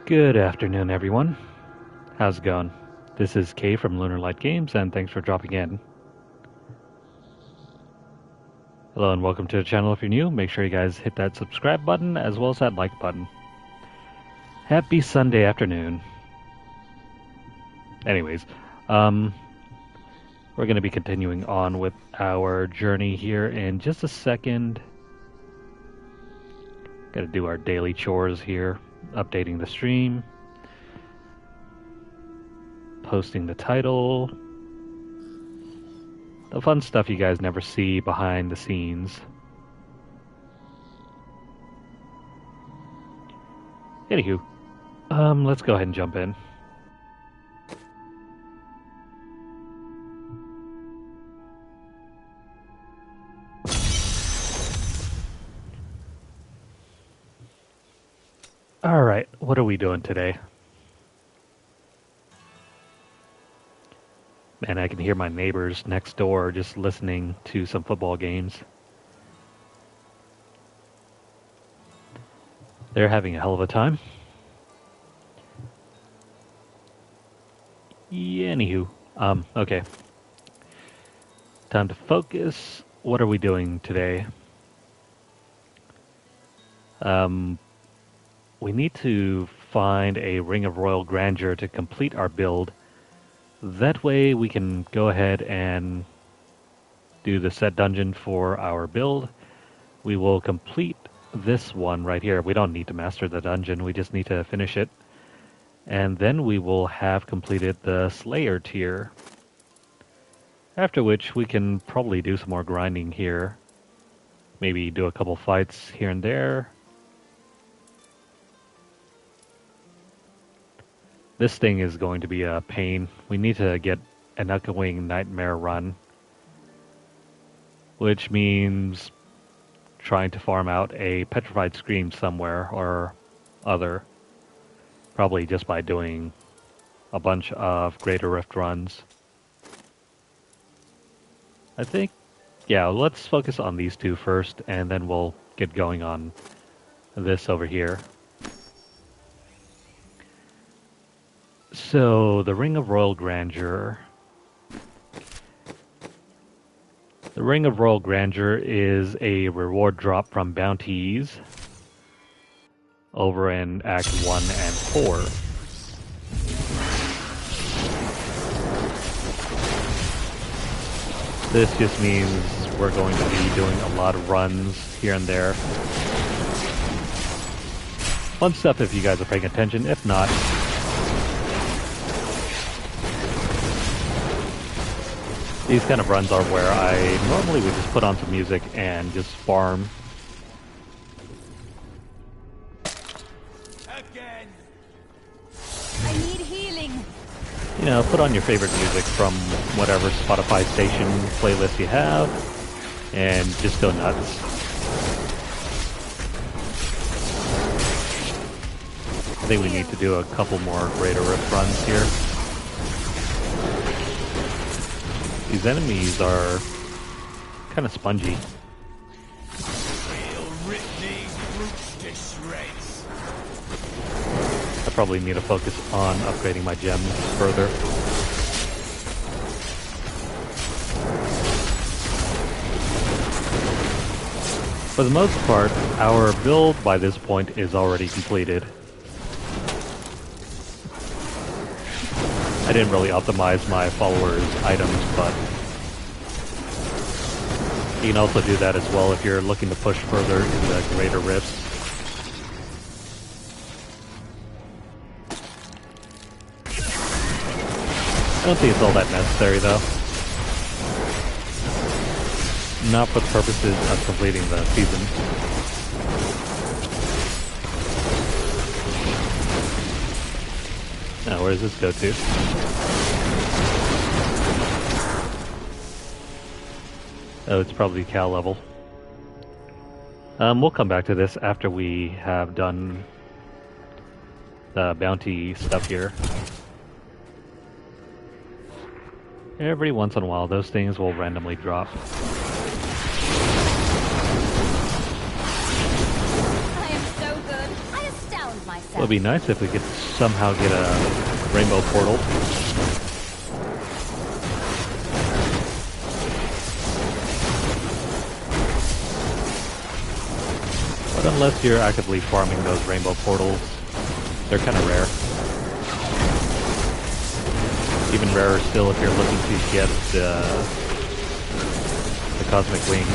Good afternoon, everyone. How's it going? This is Kay from Lunarlight Games, and thanks for dropping in. Hello, and welcome to the channel if you're new. Make sure you guys hit that subscribe button as well as that like button. Happy Sunday afternoon. Anyways, we're going to be continuing on with our journey here in just a second. Got to do our daily chores here, updating the stream, posting the title, the fun stuff you guys never see behind the scenes. Anywho, let's go ahead and jump in. Alright, what are we doing today? Man, I can hear my neighbors next door just listening to some football games. They're having a hell of a time. Yeah, anywho, okay. Time to focus. What are we doing today? We need to find a Ring of Royal Grandeur to complete our build. That way we can go ahead and do the set dungeon for our build. We will complete this one right here. We don't need to master the dungeon, we just need to finish it. And then we will have completed the Slayer tier. After which we can probably do some more grinding here. Maybe do a couple fights here and there. This thing is going to be a pain. We need to get an echoing nightmare run. Which means trying to farm out a petrified scream somewhere or other. Probably just by doing a bunch of Greater Rift runs. I think, yeah, let's focus on these two first and then we'll get going on this over here. So, the Ring of Royal Grandeur. The Ring of Royal Grandeur is a reward drop from bounties over in Act 1 and 4. This just means we're going to be doing a lot of runs here and there. Fun stuff if you guys are paying attention. If not, these kind of runs are where I normally would just put on some music and just farm. Again. I need healing. You know, put on your favorite music from whatever Spotify station playlist you have, and just go nuts. I think we need to do a couple more Greater Rift runs here. These enemies are kind of spongy. We'll rip these brutes to shreds. I probably need to focus on upgrading my gems further. For the most part, our build by this point is already completed. I didn't really optimize my followers' items, but you can also do that as well if you're looking to push further in the Greater Rifts. I don't think it's all that necessary, though. Not for the purposes of completing the season. Now, where does this go to? Oh, it's probably Cal level. We'll come back to this after we have done the bounty stuff here. Every once in a while, those things will randomly drop. I am so good. I astound myself. yourself. It would be nice if we could somehow get a rainbow portal. But unless you're actively farming those rainbow portals, they're kind of rare. Even rarer still if you're looking to get the cosmic wings.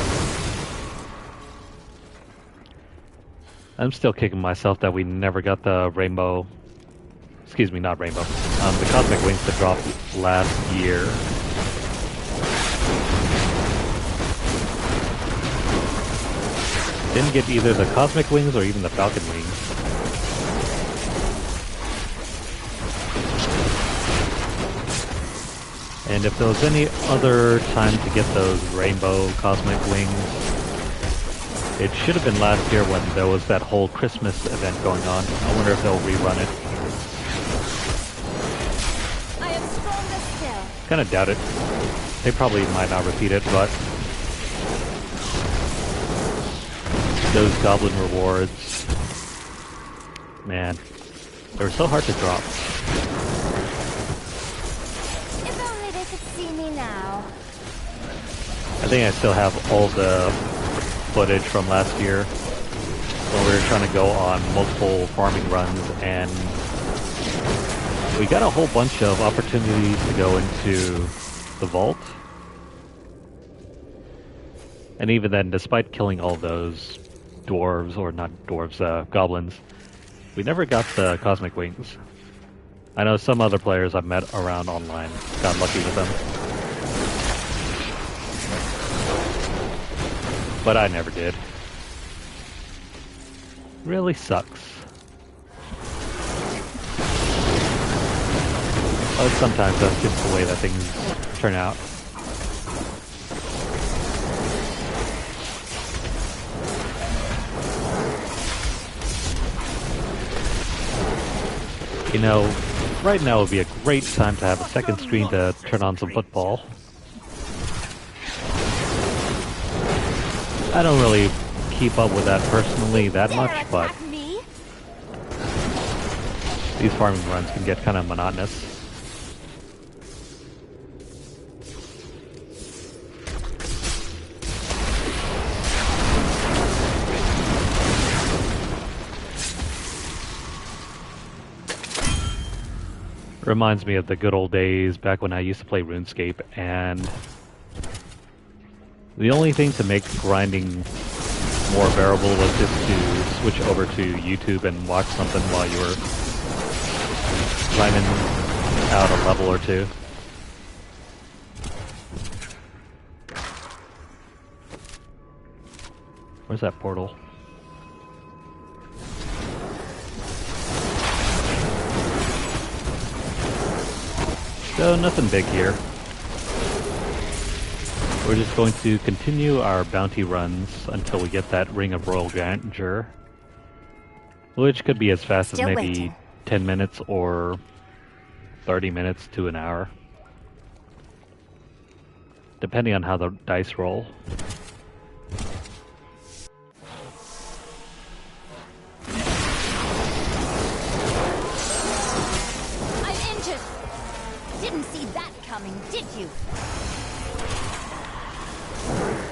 I'm still kicking myself that we never got the rainbow... Excuse me, not rainbow. The cosmic wings to drop last year. Didn't get either the cosmic wings or even the falcon wings. And if there was any other time to get those rainbow cosmic wings, it should have been last year when there was that whole Christmas event going on. I wonder if they'll rerun it. I am stronger still. Kind of doubt it. They probably might not repeat it, but those goblin rewards, man, they were so hard to drop. If only they could see me now. I think I still have all the footage from last year when we were trying to go on multiple farming runs, and we got a whole bunch of opportunities to go into the vault. And even then, despite killing all those dwarves, or not dwarves, goblins, we never got the cosmic wings. I know some other players I've met around online got lucky with them, but I never did. Really sucks. But sometimes that's just the way that things turn out. You know, right now would be a great time to have a second screen to turn on some football. I don't really keep up with that personally that much, but these farming runs can get kind of monotonous. Reminds me of the good old days back when I used to play RuneScape, and the only thing to make grinding more bearable was just to switch over to YouTube and watch something while you were grinding out a level or two. Where's that portal? So nothing big here. We're just going to continue our bounty runs until we get that Ring of Royal Grandeur, which could be as fast as maybe 10 minutes or 30 minutes to an hour, depending on how the dice roll. I'm injured. Didn't see that coming, did you?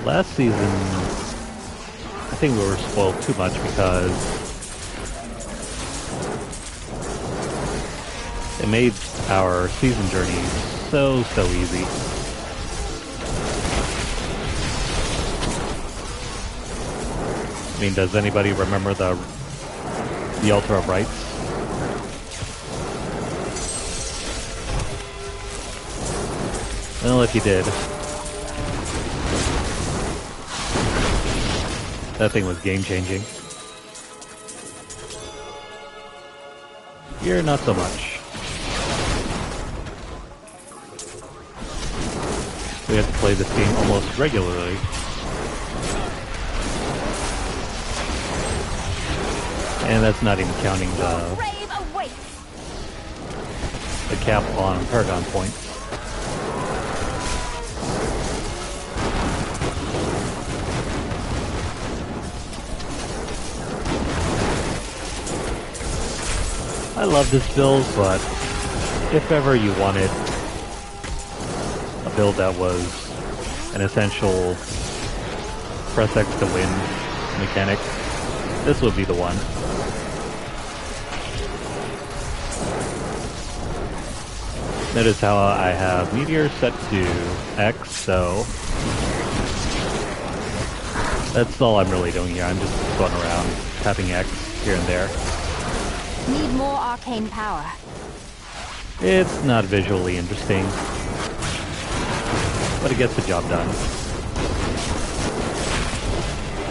Last season, I think we were spoiled too much because it made our season journey so easy. I mean, does anybody remember the Altar of Rights? Well, if you did, that thing was game-changing. Here, not so much. We have to play this game almost regularly. And that's not even counting the cap on Paragon points. I love this build, but if ever you wanted a build that was an essential press X to win mechanic, this would be the one. Notice how I have Meteor set to X, so that's all I'm really doing here. I'm just going around tapping X here and there. Need more arcane power. It's not visually interesting, but it gets the job done.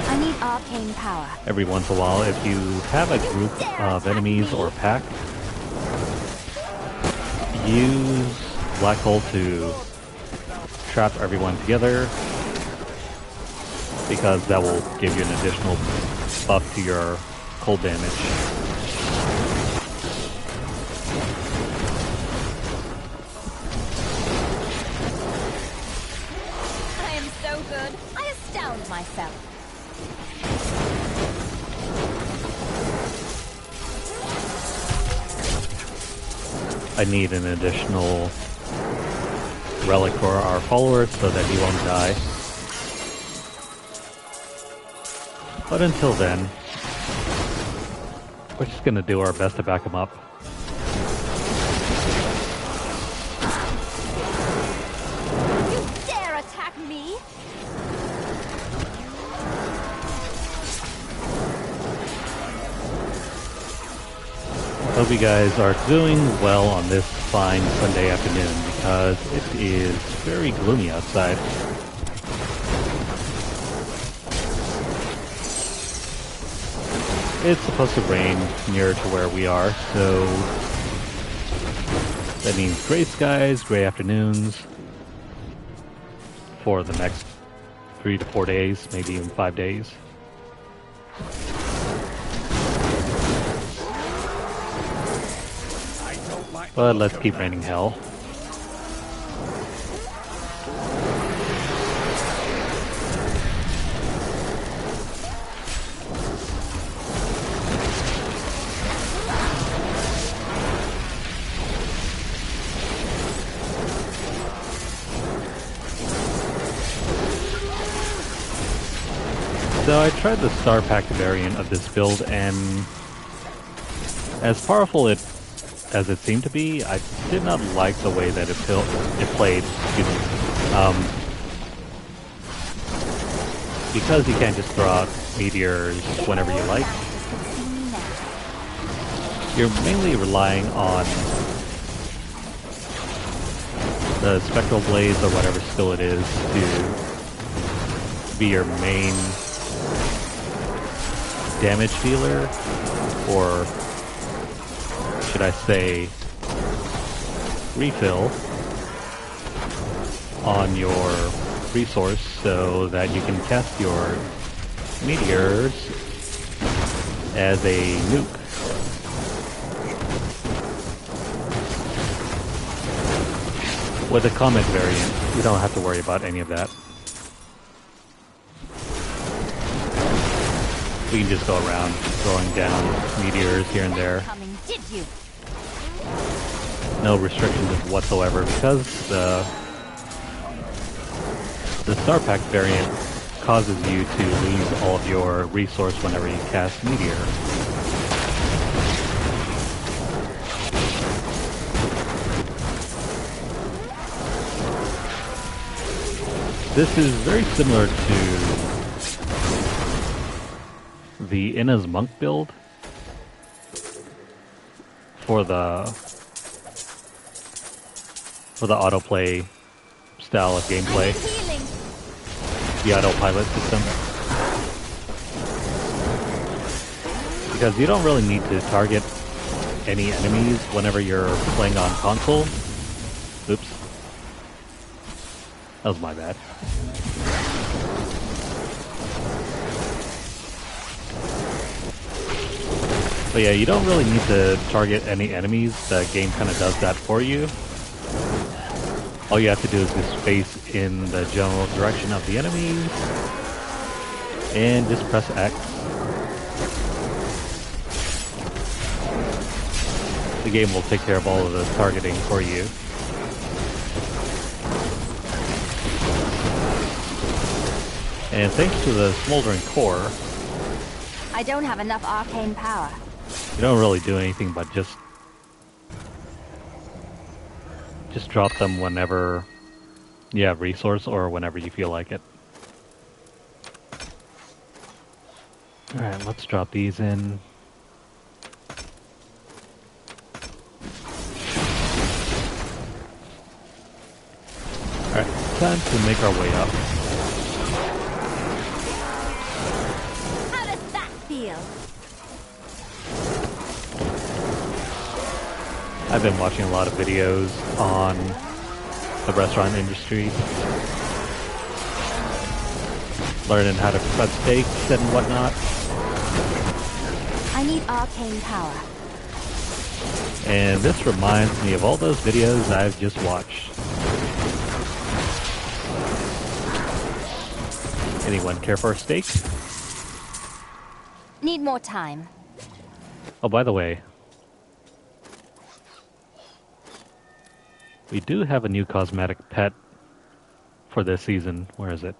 I need arcane power. Every once in a while, if you have a group of enemies or pack, use Black Hole to trap everyone together, because that will give you an additional buff to your cold damage. I am so good. I astound myself. I need an additional relic for our followers so that he won't die. But until then, we're just gonna do our best to back him up. You dare attack me? Hope you guys are doing well on this fine Sunday afternoon, because it is very gloomy outside. It's supposed to rain near to where we are, so that means gray skies, gray afternoons for the next 3 to 4 days, maybe even 5 days. But let's keep raining hell. So I tried the Star Pack variant of this build, and as powerful as it seemed to be, I did not like the way that it played. Excuse me. Because you can't just throw out meteors whenever you like, you're mainly relying on the Spectral Blaze or whatever skill it is to be your main damage dealer, or should I say refill on your resource so that you can cast your meteors as a nuke. With the Comet variant, you don't have to worry about any of that. We can just go around throwing down meteors here and there. No restrictions whatsoever, because the Star Pack variant causes you to lose all of your resource whenever you cast Meteor. This is very similar to the Inna's Monk build for the autoplay style of gameplay, the autopilot system. Because you don't really need to target any enemies whenever you're playing on console. Oops. That was my bad. But yeah, you don't really need to target any enemies. The game kind of does that for you. All you have to do is just face in the general direction of the enemies and just press X. the game will take care of all of the targeting for you. And thanks to the smoldering core, I don't have enough arcane power. you don't really do anything but just drop them whenever you have resource or whenever you feel like it. Alright, let's drop these in. Alright, time to make our way up. How does that feel? I've been watching a lot of videos on the restaurant industry, learning how to cut steaks and whatnot. I need arcane power. And this reminds me of all those videos I've just watched. Anyone care for a steak? Need more time. Oh, by the way, we do have a new cosmetic pet for this season. Where is it?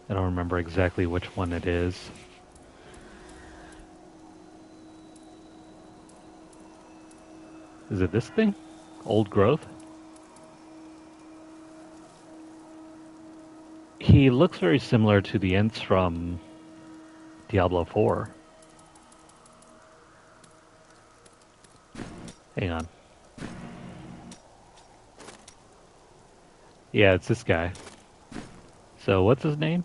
I don't remember exactly which one it is. Is it this thing? Old growth? He looks very similar to the Ents from Diablo 4. Hang on. Yeah, it's this guy. So, what's his name?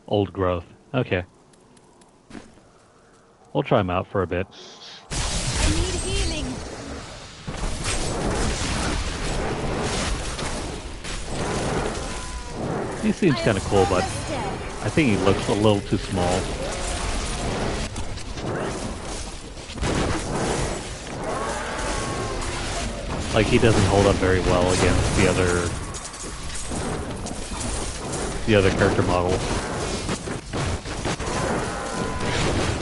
Old growth. Okay. We'll try him out for a bit. I need healing. He seems kind of cool, but I think he looks a little too small. Like, he doesn't hold up very well against the other character models.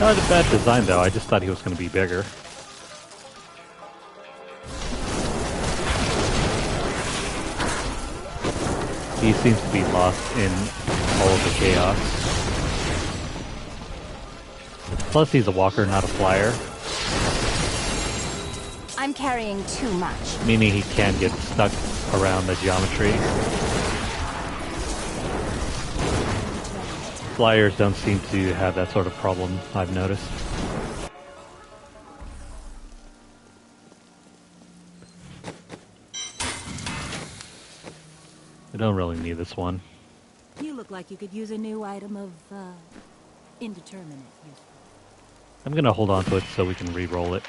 Not a bad design, though. I just thought he was going to be bigger. He seems to be lost in all of the chaos. Plus, he's a walker, not a flyer. I'm carrying too much. Meaning he can't get stuck around the geometry. Flyers don't seem to have that sort of problem, I've noticed. I don't really need this one. You look like you could use a new item of, indeterminate use. I'm gonna hold on to it so we can re-roll it.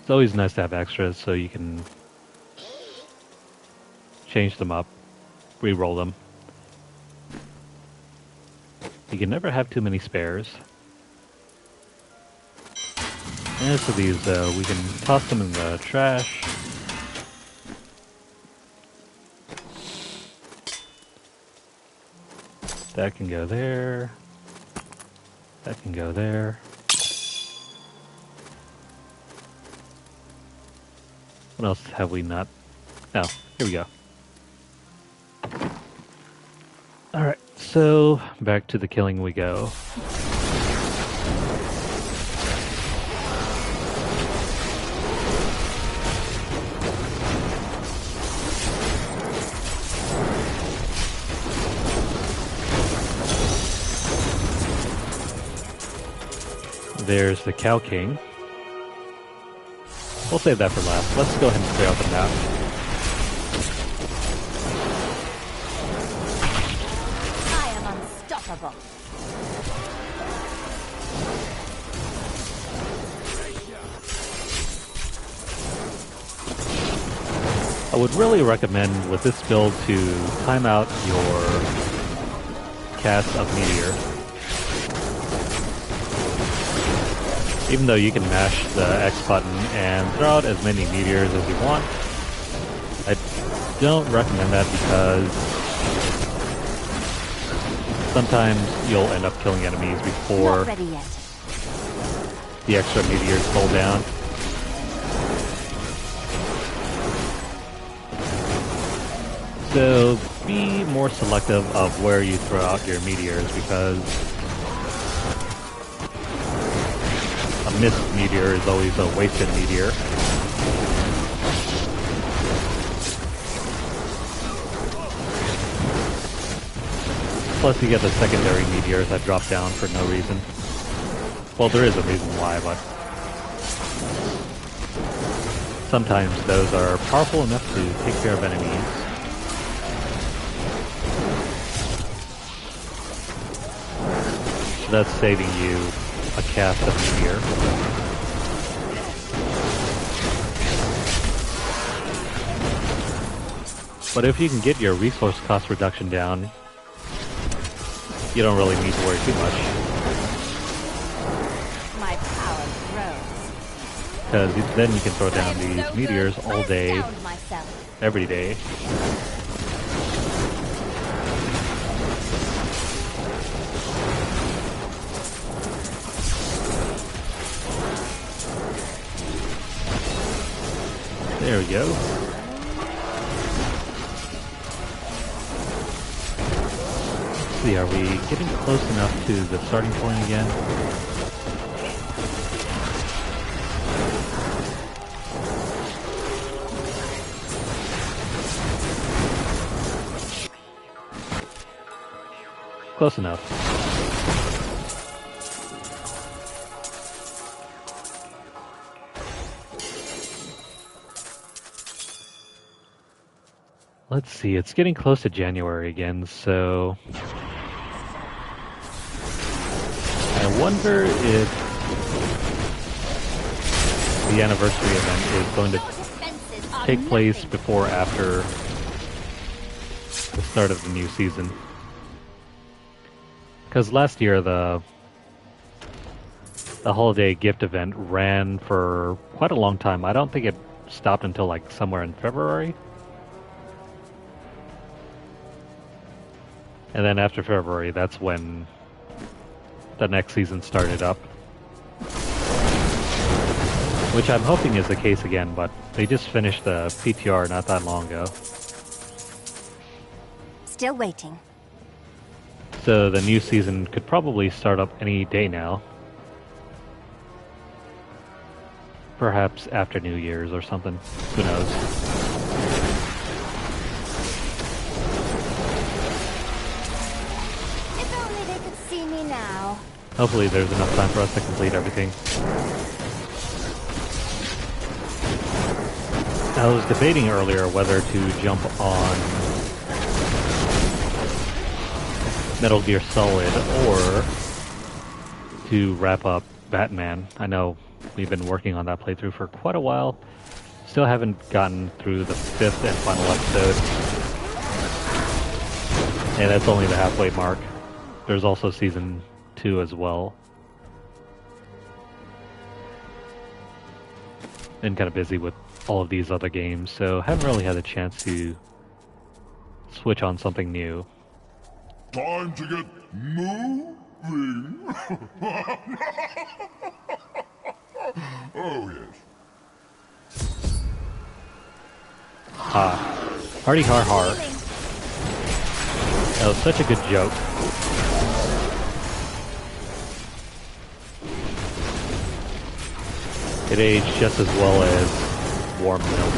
It's always nice to have extras so you can change them up, re-roll them. You can never have too many spares. And so these, we can toss them in the trash. That can go there. That can go there. What else have we not? Oh, here we go. Alright, so back to the killing we go. There's the Cow King. We'll save that for last. Let's go ahead and clear out the map. I am unstoppable. I would really recommend with this build to time out your cast of Meteor. Even though you can mash the X button and throw out as many meteors as you want, I don't recommend that because sometimes you'll end up killing enemies before Not ready yet. the extra meteors fall down. So be more selective of where you throw out your meteors because a missed meteor is always a wasted meteor. Plus you get the secondary meteors that drop down for no reason. Well, there is a reason why, but sometimes those are powerful enough to take care of enemies. That's saving you a cast of meteor. But if you can get your resource cost reduction down, you don't really need to worry too much. My power grows. Because then you can throw down these meteors all day, every day. There we go. Let's see, are we getting close enough to the starting point again? Close enough. Let's see, it's getting close to January again, so I wonder if the anniversary event is going to take place before or after the start of the new season. Because last year the holiday gift event ran for quite a long time. I don't think it stopped until like somewhere in February. And then after February, that's when the next season started up. Which I'm hoping is the case again, but they just finished the PTR not that long ago. Still waiting. So the new season could probably start up any day now. Perhaps after New Year's or something. Who knows? Hopefully there's enough time for us to complete everything. I was debating earlier whether to jump on Metal Gear Solid or to wrap up Batman. I know we've been working on that playthrough for quite a while. Still haven't gotten through the 5th and final episode. And that's only the halfway mark. There's also Season 2 as well. Been kind of busy with all of these other games, so haven't really had a chance to switch on something new. Time to get moving. Oh, yes. Hardy har har. That was such a good joke. It aged just as well as warm milk.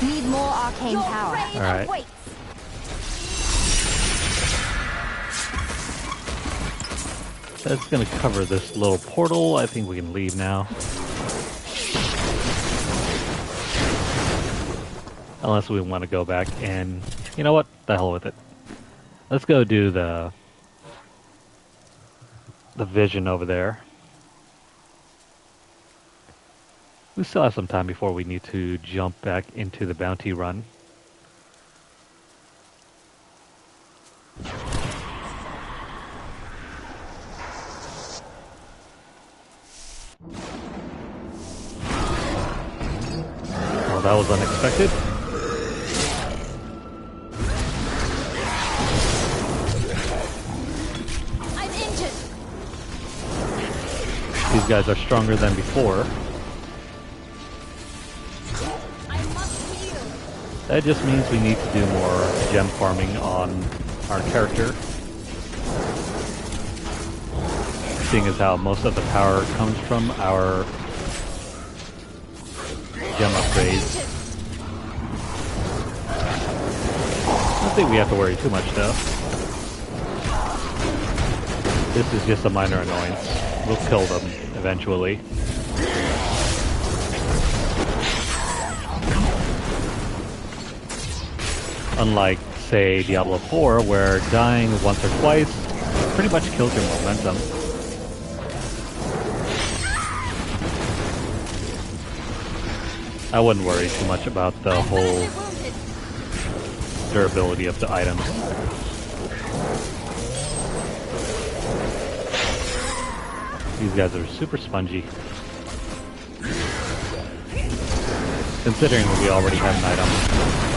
Need more arcane power. All right. That's going to cover this little portal. I think we can leave now. Unless we want to go back and... You know what? The hell with it. Let's go do the vision over there. We still have some time before we need to jump back into the bounty run. Oh, that was unexpected. I'm injured. These guys are stronger than before. I must heal. That just means we need to do more gem farming on our character. Seeing as how most of the power comes from our gem upgrades. I don't think we have to worry too much though. This is just a minor annoyance. We'll kill them eventually. Unlike, say, Diablo 4, where dying once or twice pretty much kills your momentum. I wouldn't worry too much about the whole durability of the items. These guys are super spongy. Considering we already have an item.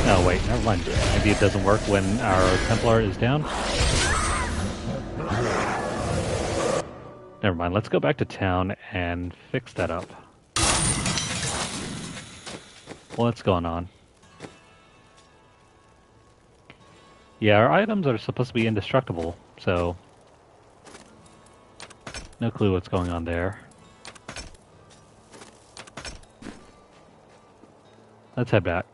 Oh wait, never mind. Maybe it doesn't work when our Templar is down. Never mind, let's go back to town and fix that up. What's going on? Yeah, our items are supposed to be indestructible, so no clue what's going on there. Let's head back.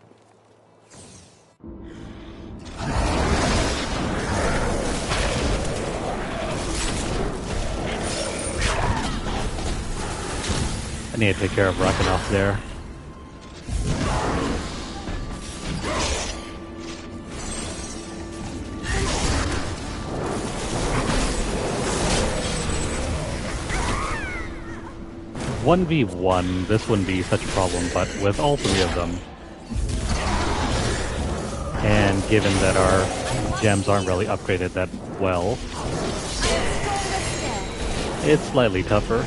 I need to take care of Rakanoff there. One v one, this wouldn't be such a problem, but with all three of them, and given that our gems aren't really upgraded that well, it's slightly tougher.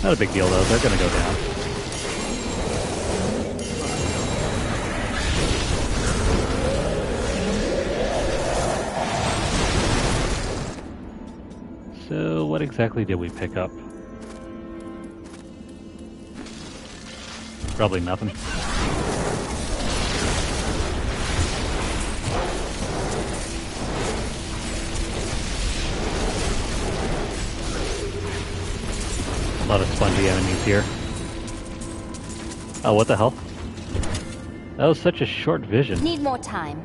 Not a big deal though, they're gonna go down. So what exactly did we pick up? Probably nothing. A lot of spongy enemies here. Oh, what the hell? That was such a short vision. Need more time.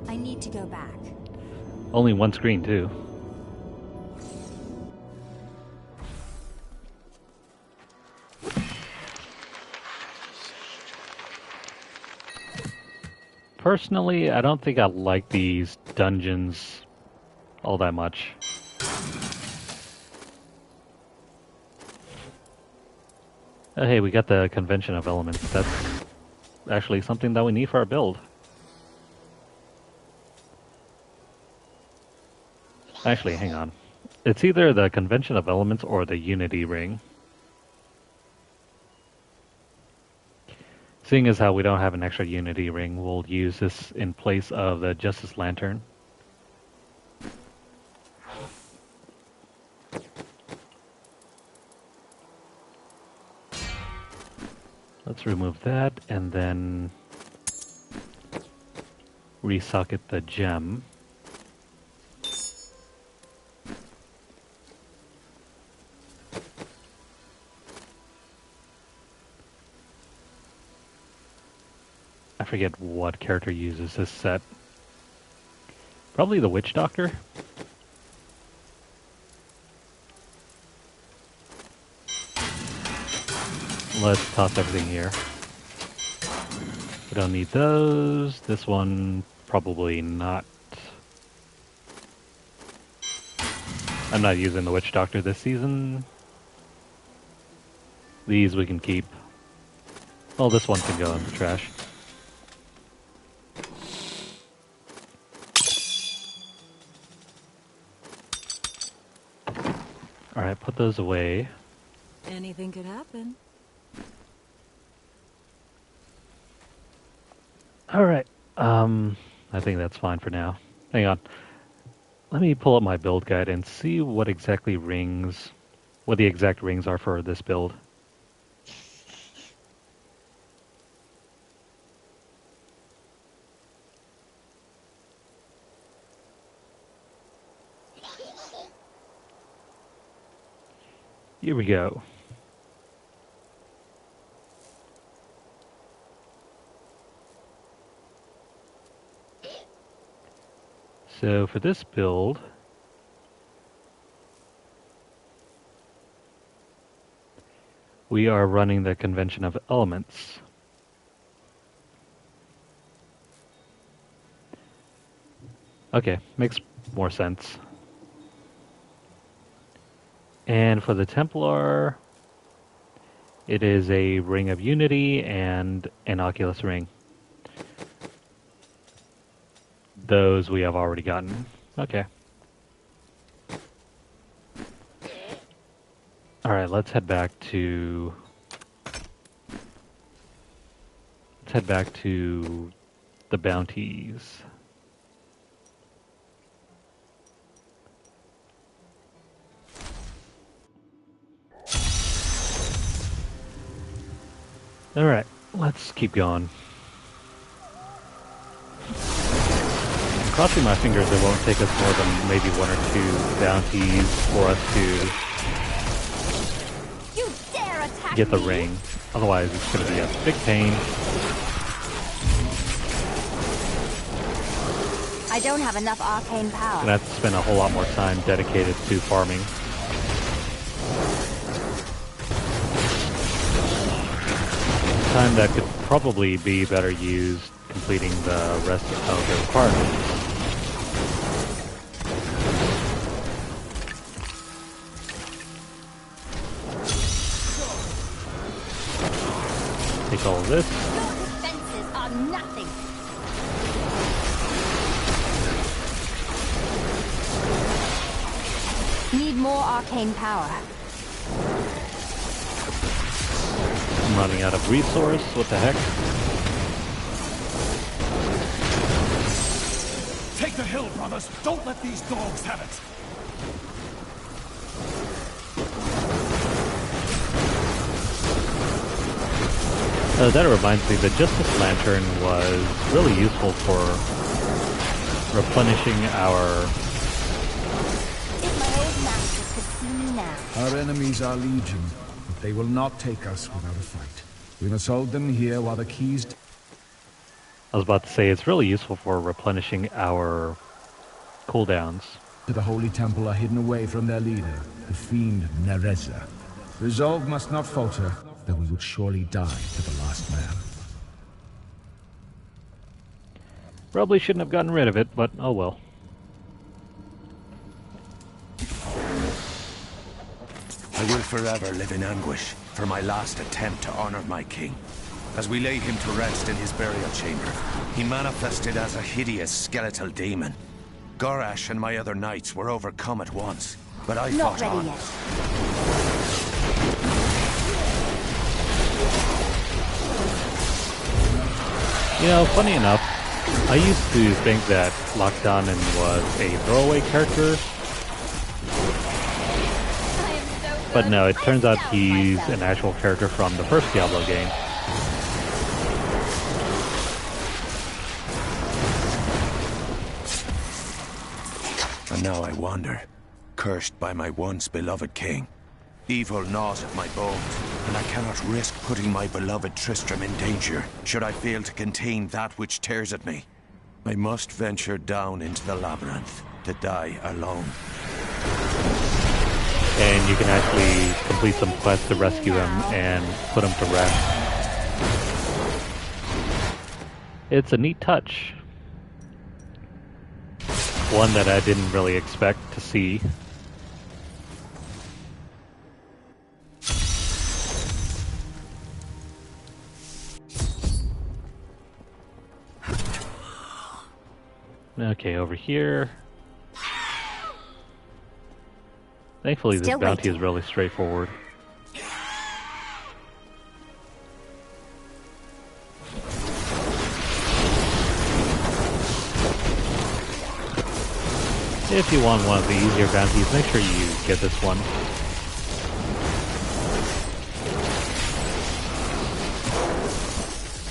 I need to go back. Only one screen, too. Personally, I don't think I like these dungeons all that much. Oh, hey, we got the Convention of Elements. That's actually something that we need for our build. Actually, hang on. It's either the Convention of Elements or the Unity Ring. Seeing as how we don't have an extra Unity Ring, we'll use this in place of the Justice Lantern. Let's remove that and then resocket the gem. I forget what character uses this set. Probably the Witch Doctor. Let's toss everything here. We don't need those. This one, probably not. I'm not using the Witch Doctor this season. These we can keep. Well, this one can go in the trash. Alright, put those away. Anything could happen. Alright, I think that's fine for now. Hang on. Let me pull up my build guide and see what the exact rings are for this build. Here we go. So for this build, we are running the convention of elements. Okay, makes more sense. And for the Templar, it is a Ring of Unity and an Oculus Ring. Those we have already gotten. Okay. Alright, let's head back to the bounties. Alright, let's keep going. Crossing my fingers it won't take us more than maybe one or two bounties for us to You dare attack get the me? ring. Otherwise it's going to be a big pain. I don't have enough arcane power. And I have to spend a whole lot more time dedicated to farming. Time that could probably be better used completing the rest of the requirements. Take all of this. Your defenses are nothing. Need more arcane power. I'm running out of resource. What the heck? Take the hill, brothers! Don't let these dogs have it! That reminds me, the Justice Lantern was really useful for replenishing our... If my old masters could see me now. Our enemies are legion, but they will not take us without a fight. We must hold them here while the keys... I was about to say, it's really useful for replenishing our cooldowns. to the Holy Temple are hidden away from their leader, the fiend Nereza. Resolve must not falter, though we would surely die to the last man. Probably shouldn't have gotten rid of it, but oh well. I will forever live in anguish for my last attempt to honor my king. As we laid him to rest in his burial chamber, he manifested as a hideous skeletal demon. Gorash and my other knights were overcome at once, but I Not fought ready on. yet. You know, funny enough, I used to think that Lockdown was a throwaway character, I am so good. but no, it turns out I he's myself. an actual character from the first Diablo game. And now I wander, cursed by my once beloved king. Evil gnaws at my bones, and I cannot risk putting my beloved Tristram in danger, should I fail to contain that which tears at me. I must venture down into the labyrinth, to die alone. And you can actually complete some quests to rescue him and put him to rest. It's a neat touch. One that I didn't really expect to see. Okay, over here. Thankfully, this Still bounty is waiting. really straightforward. If you want one of the easier bounties, make sure you get this one.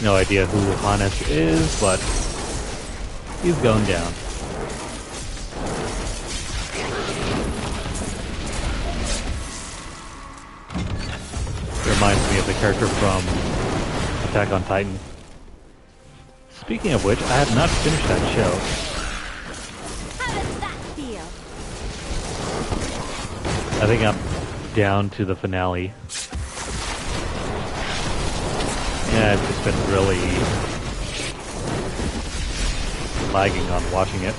No idea who Hannes is, but he's going down. Reminds me of the character from Attack on Titan. Speaking of which, I have not finished that show. How does that feel? I think I'm down to the finale. Yeah, it's just been really lagging on watching it.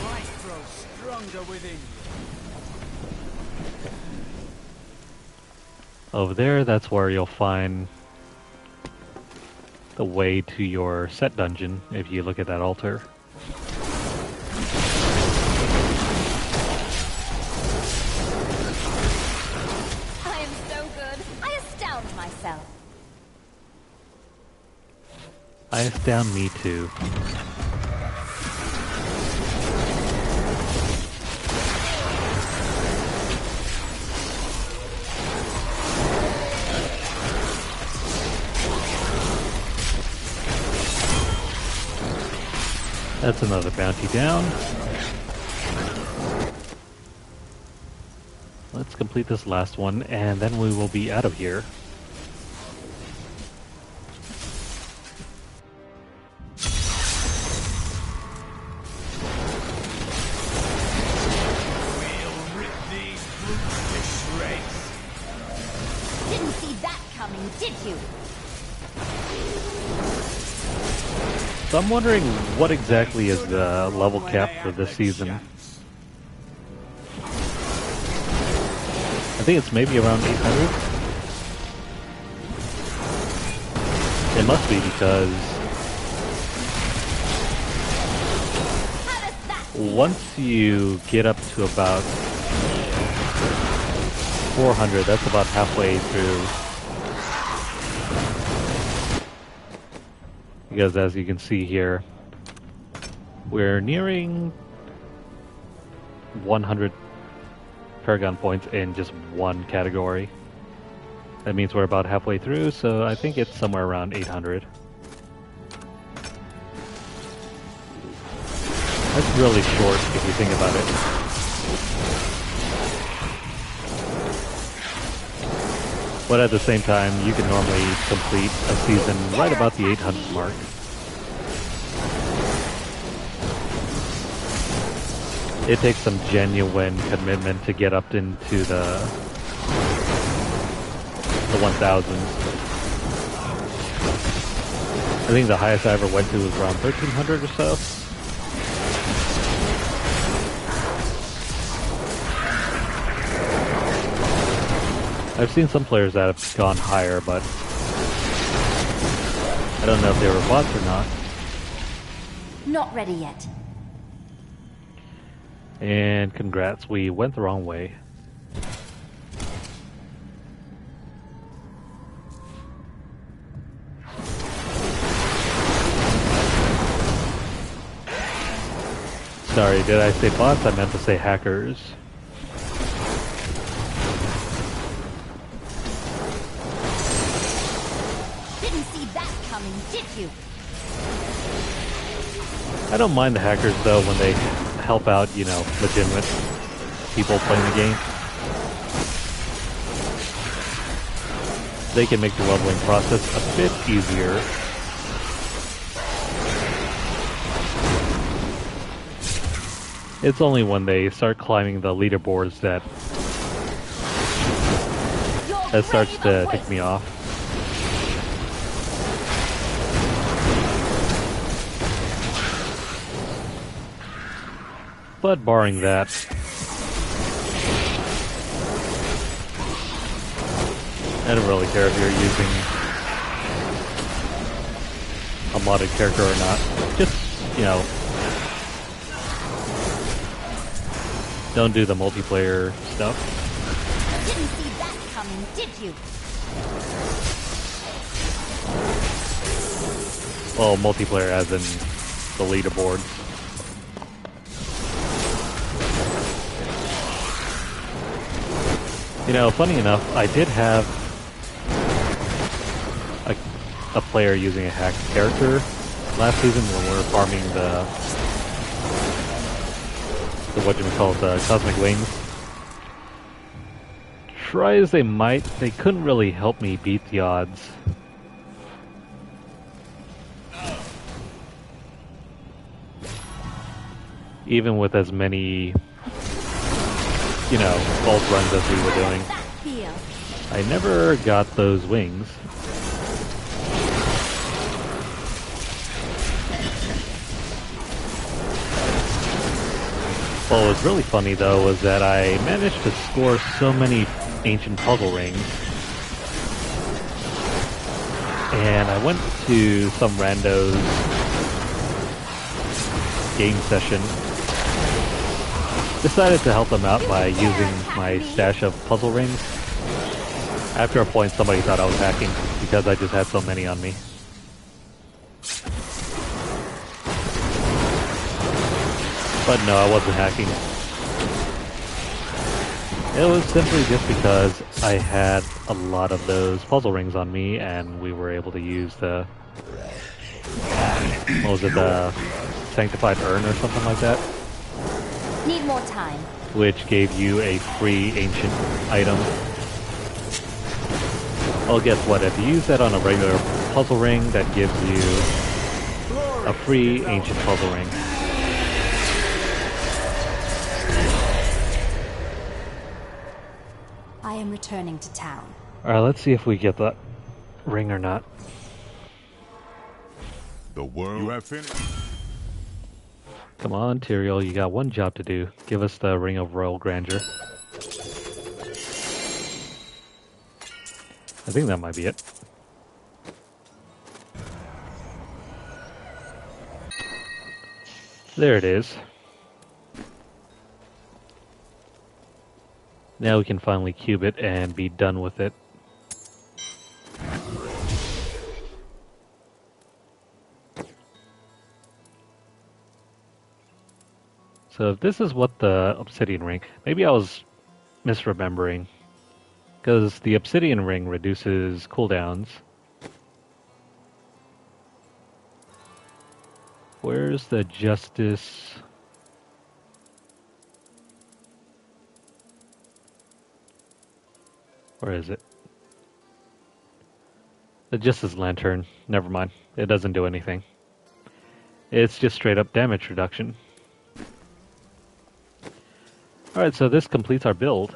Over there, that's where you'll find the way to your set dungeon, if you look at that altar. I am so good. I astound myself. I astound me too. That's another bounty down. Let's complete this last one, and then we will be out of here. Didn't see that coming, did you? So I'm wondering what exactly is the level cap for this season. I think it's maybe around 800. It must be because How does that feel? once you get up to about 400, that's about halfway through. Because as you can see here, we're nearing 100 Paragon points in just one category. That means we're about halfway through, so I think it's somewhere around 800. That's really short if you think about it. But at the same time, you can normally complete a season right about the 800 mark. It takes some genuine commitment to get up into the 1000s. I think the highest I ever went to was around 1300 or so. I've seen some players that have gone higher, but I don't know if they were bots or not. Not ready yet. And congrats, we went the wrong way. Sorry, did I say bots? I meant to say hackers. Didn't see that coming, did you? I don't mind the hackers though when they help out, you know, legitimate people playing the game. They can make the leveling process a bit easier. It's only when they start climbing the leaderboards that starts to tick me off. But barring that, I don't really care if you're using a modded character or not. Just, you know, Don't do the multiplayer stuff. Didn't see that coming, did you? Well, multiplayer as in the leaderboards. You know, funny enough, I did have a player using a hacked character last season when we were farming the whatchamacallit, the Cosmic Wings. Try as they might, they couldn't really help me beat the odds. Even with as many, you know, vault runs as we were doing. I never got those wings. What was really funny though was that I managed to score so many ancient puzzle rings. And I went to some rando's game session. Decided to help them out by using my stash of puzzle rings. After a point, somebody thought I was hacking because I just had so many on me. But no, I wasn't hacking. It was simply just because I had a lot of those puzzle rings on me, and we were able to use the... what was it, the Sanctified Urn or something like that? Need more time. Which gave you a free ancient item. Well, guess what? If you use that on a regular puzzle ring, that gives you a free ancient puzzle ring. I am returning to town. Alright, let's see if we get that ring or not. The world you have finished. Come on, Tyrael, you got one job to do. Give us the Ring of Royal Grandeur. I think that might be it. There it is. Now we can finally cube it and be done with it. So if this is what the obsidian ring... Maybe I was misremembering. Because the obsidian ring reduces cooldowns. Where's the justice? Where is it? The justice lantern. Never mind. It doesn't do anything. It's just straight up damage reduction. Alright, so this completes our build.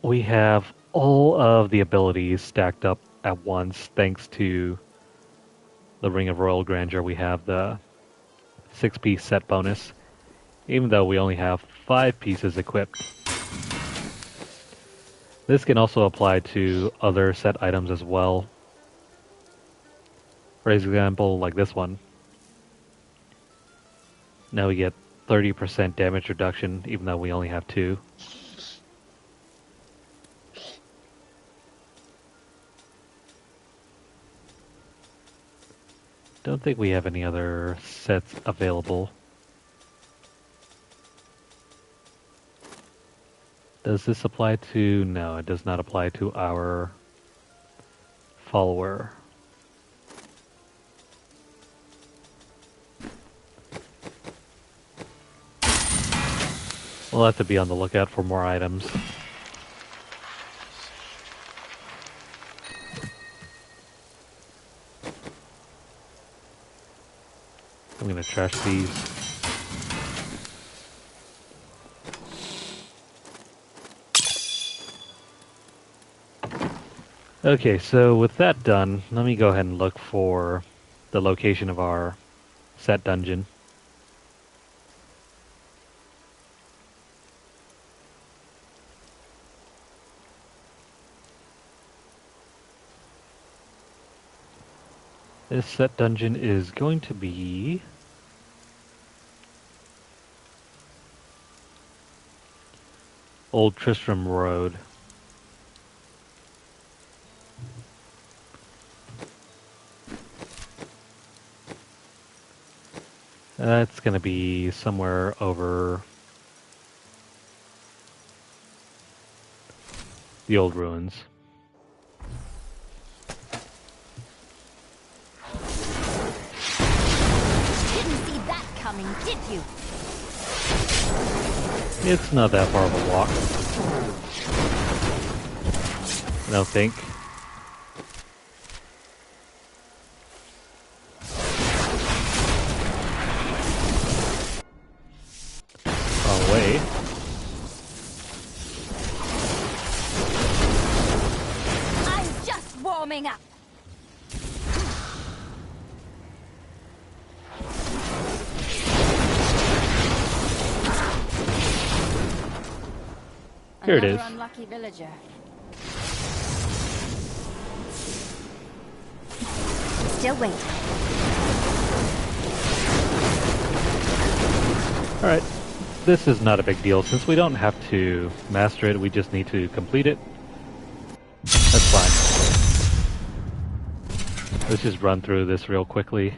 We have all of the abilities stacked up at once thanks to the Ring of Royal Grandeur. We have the 6-piece set bonus, even though we only have 5 pieces equipped. This can also apply to other set items as well. For example, like this one. Now we get 30% damage reduction, even though we only have 2. Don't think we have any other sets available. Does this apply to... No, it does not apply to our follower. We'll have to be on the lookout for more items. I'm gonna trash these. Okay, so with that done, let me go ahead and look for the location of our set dungeon. This set dungeon is going to be Old Tristram Road. That's gonna be somewhere over the old ruins. Didn't see that coming, did you? It's not that far of a walk. I don't think. Wrong way. I'm just warming up. Here it Another is. unlucky villager. Still waiting. Alright. This is not a big deal. Since we don't have to master it, we just need to complete it. That's fine. Let's just run through this real quickly.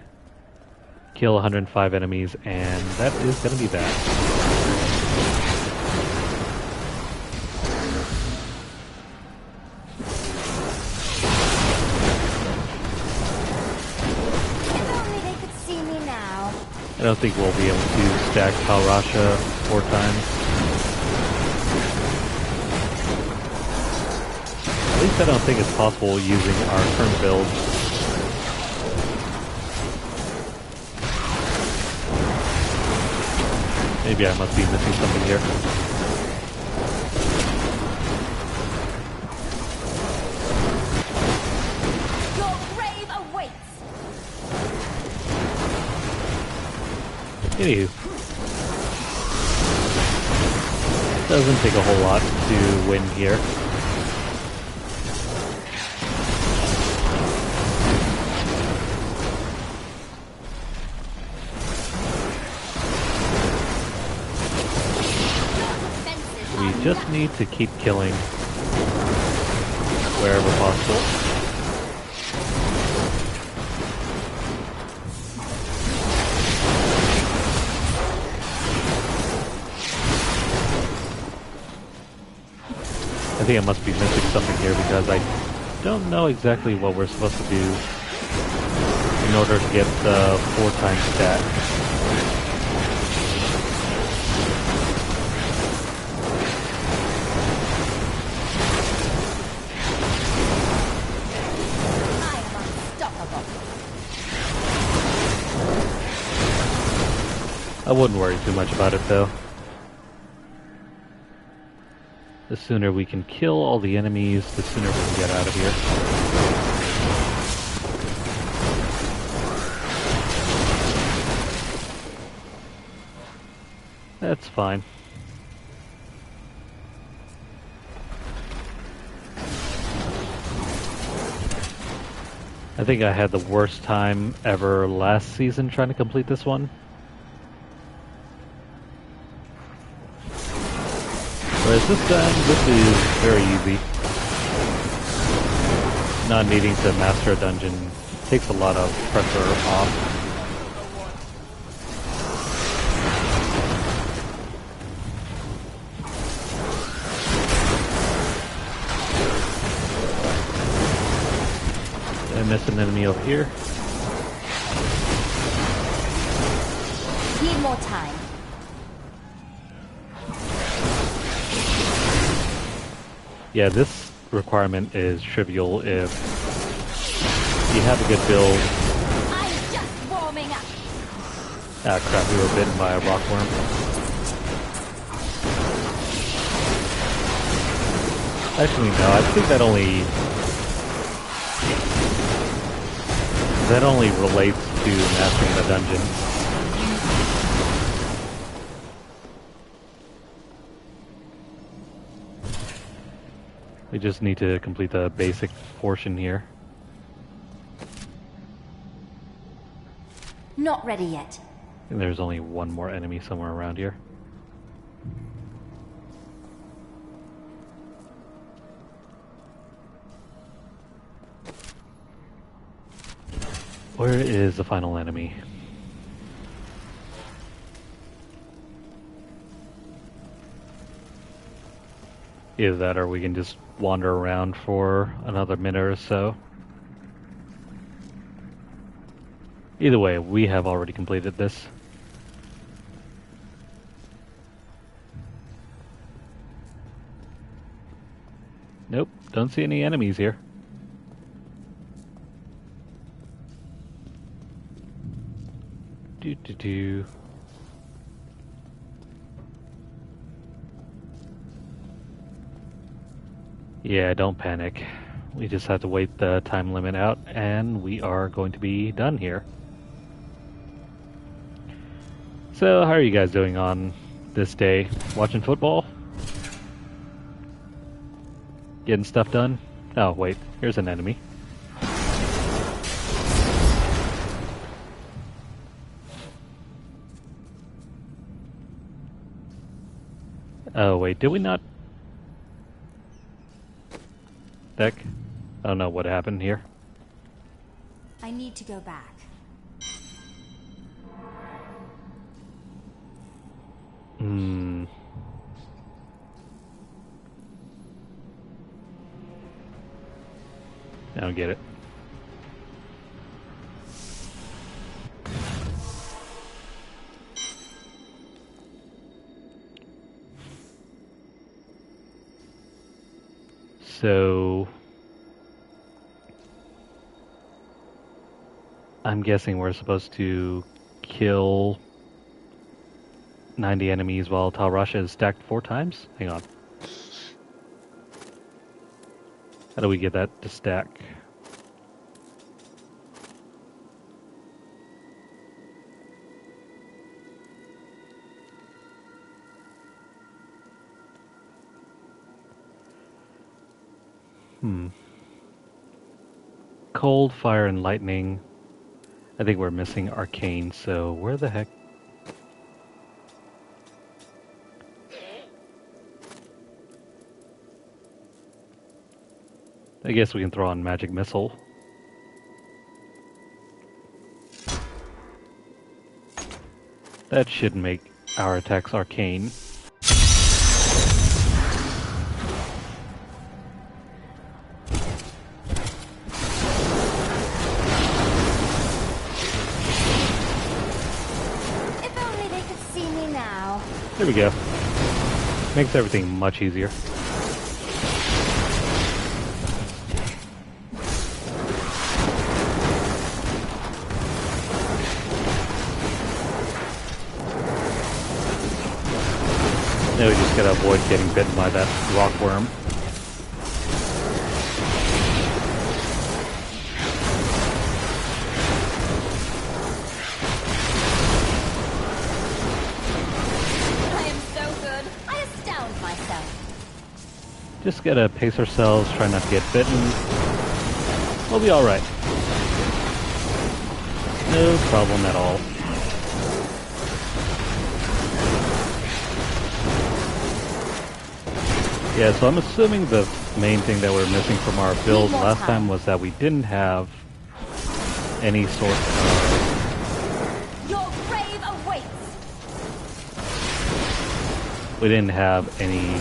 Kill 105 enemies, and that is going to be that. If only they could see me now. I don't think we'll be able to stack Tal Rasha 4 times. At least I don't think it's possible using our current build. Maybe I must be missing something here. Your grave awaits. Anywho. Doesn't take a whole lot to win here. We just need to keep killing wherever possible. I think I must be missing something here because I don't know exactly what we're supposed to do in order to get the 4 times stat. I am unstoppable. I wouldn't worry too much about it though. The sooner we can kill all the enemies, the sooner we can get out of here. That's fine. I think I had the worst time ever last season trying to complete this one. Whereas this time, this is very easy. Not needing to master a dungeon takes a lot of pressure off. Did I miss an enemy over here? Need more time. Yeah, this requirement is trivial if you have a good build. I'm just warming up. Ah crap, we were bitten by a rockworm. Actually no, I think that only relates to mastering the dungeon. We just need to complete the basic portion here. Not ready yet. And there's only one more enemy somewhere around here. Where is the final enemy? Either that or we can just wander around for another minute or so. Either way, we have already completed this. Nope, don't see any enemies here. Do. Yeah, don't panic. We just have to wait the time limit out, and we are going to be done here. So, how are you guys doing on this day? Watching football? Getting stuff done? Oh, wait, here's an enemy. Oh, wait, did we not? Heck? I don't know what happened here. I need to go back. I don't get it. So I'm guessing we're supposed to kill 90 enemies while Tal Rasha is stacked 4 times? Hang on. How do we get that to stack? Cold, fire, and lightning. I think we're missing arcane, so where the heck? I guess we can throw on magic missile. That should make our attacks arcane. If only they could see me now. There we go. Makes everything much easier. Now we just gotta avoid getting bitten by that rock worm. I am so good. I astound myself. Just gotta pace ourselves, try not to get bitten. We'll be alright. No problem at all. Yeah, so I'm assuming the main thing that we're missing from our build last time was that we didn't have any sort of... Your grave awaits. We didn't have any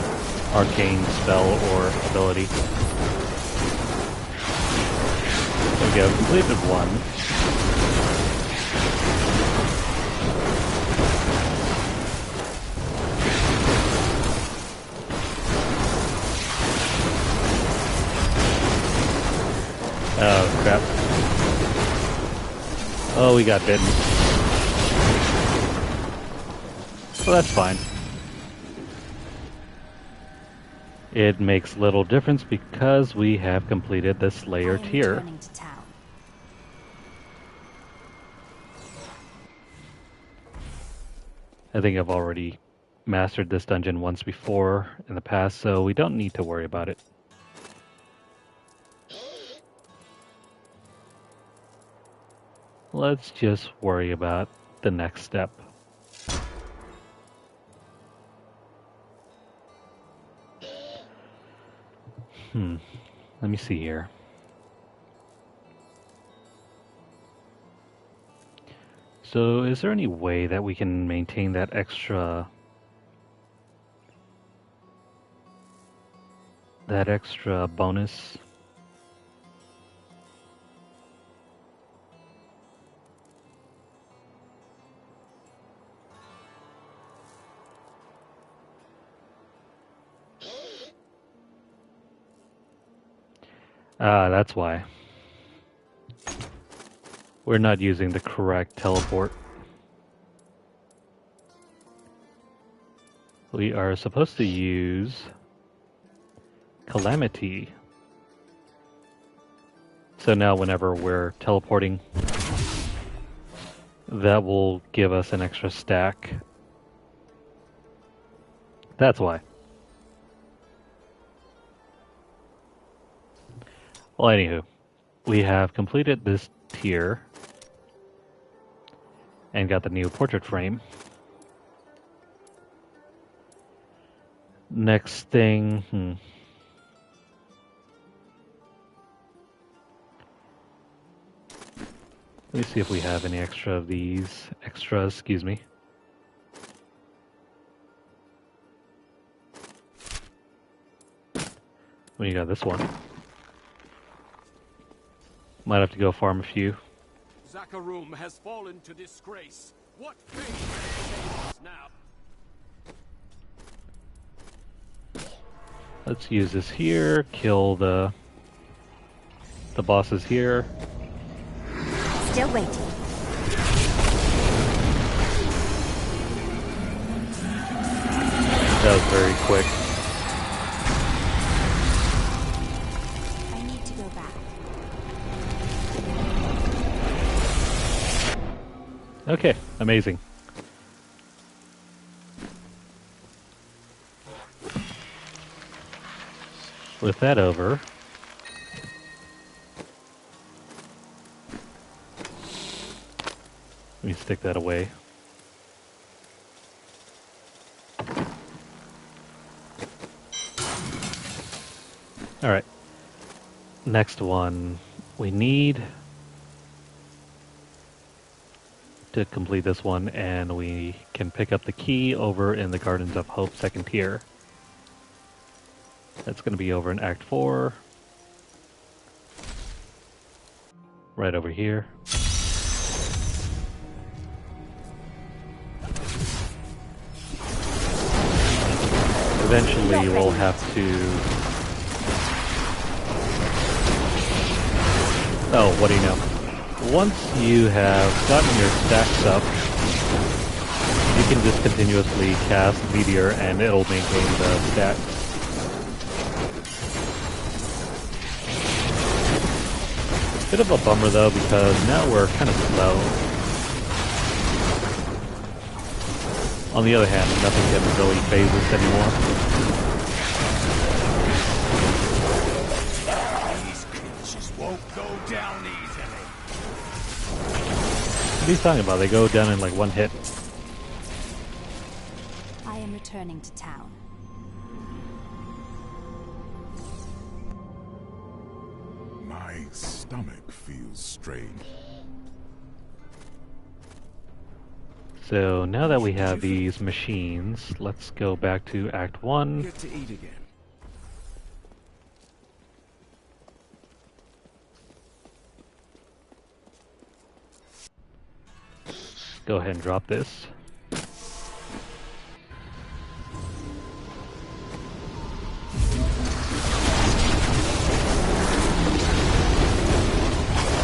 arcane spell or ability. There we go, completed one. Oh, crap. Oh, we got bitten. Well, that's fine. It makes little difference because we have completed the Slayer I am tier. returning to town. I think I've already mastered this dungeon once before in the past, so we don't need to worry about it. Let's just worry about the next step. Let me see here. So is there any way that we can maintain that extra bonus? Ah, that's why. We're not using the correct teleport. We are supposed to use Calamity. So now whenever we're teleporting, that will give us an extra stack. That's why. Well, anywho, we have completed this tier and got the new portrait frame. Next thing, let me see if we have any extra of these. Extras, excuse me. Well, you got this one. Might have to go farm a few. Zakharum has fallen to disgrace. What fate awaits us now? Let's use this here, kill the bosses here. Still waiting. That was very quick. I need to go back. Okay, amazing. With that over, let me stick that away. Alright. Next one. We need to complete this one, and we can pick up the key over in the Gardens of Hope second tier. That's going to be over in Act 4. Right over here. Eventually we'll have to... Oh, what do you know? Once you have gotten your stacks up, you can just continuously cast Meteor and it'll maintain the stacks. Bit of a bummer though, because now we're kind of slow. On the other hand, nothing can really phase us anymore. These creatures won't go down easily. What are you talking about? They go down in like one hit. I am returning to town. My stomach feels strange. So now that we have these machines, let's go back to Act 1. Get to eat again. Go ahead and drop this.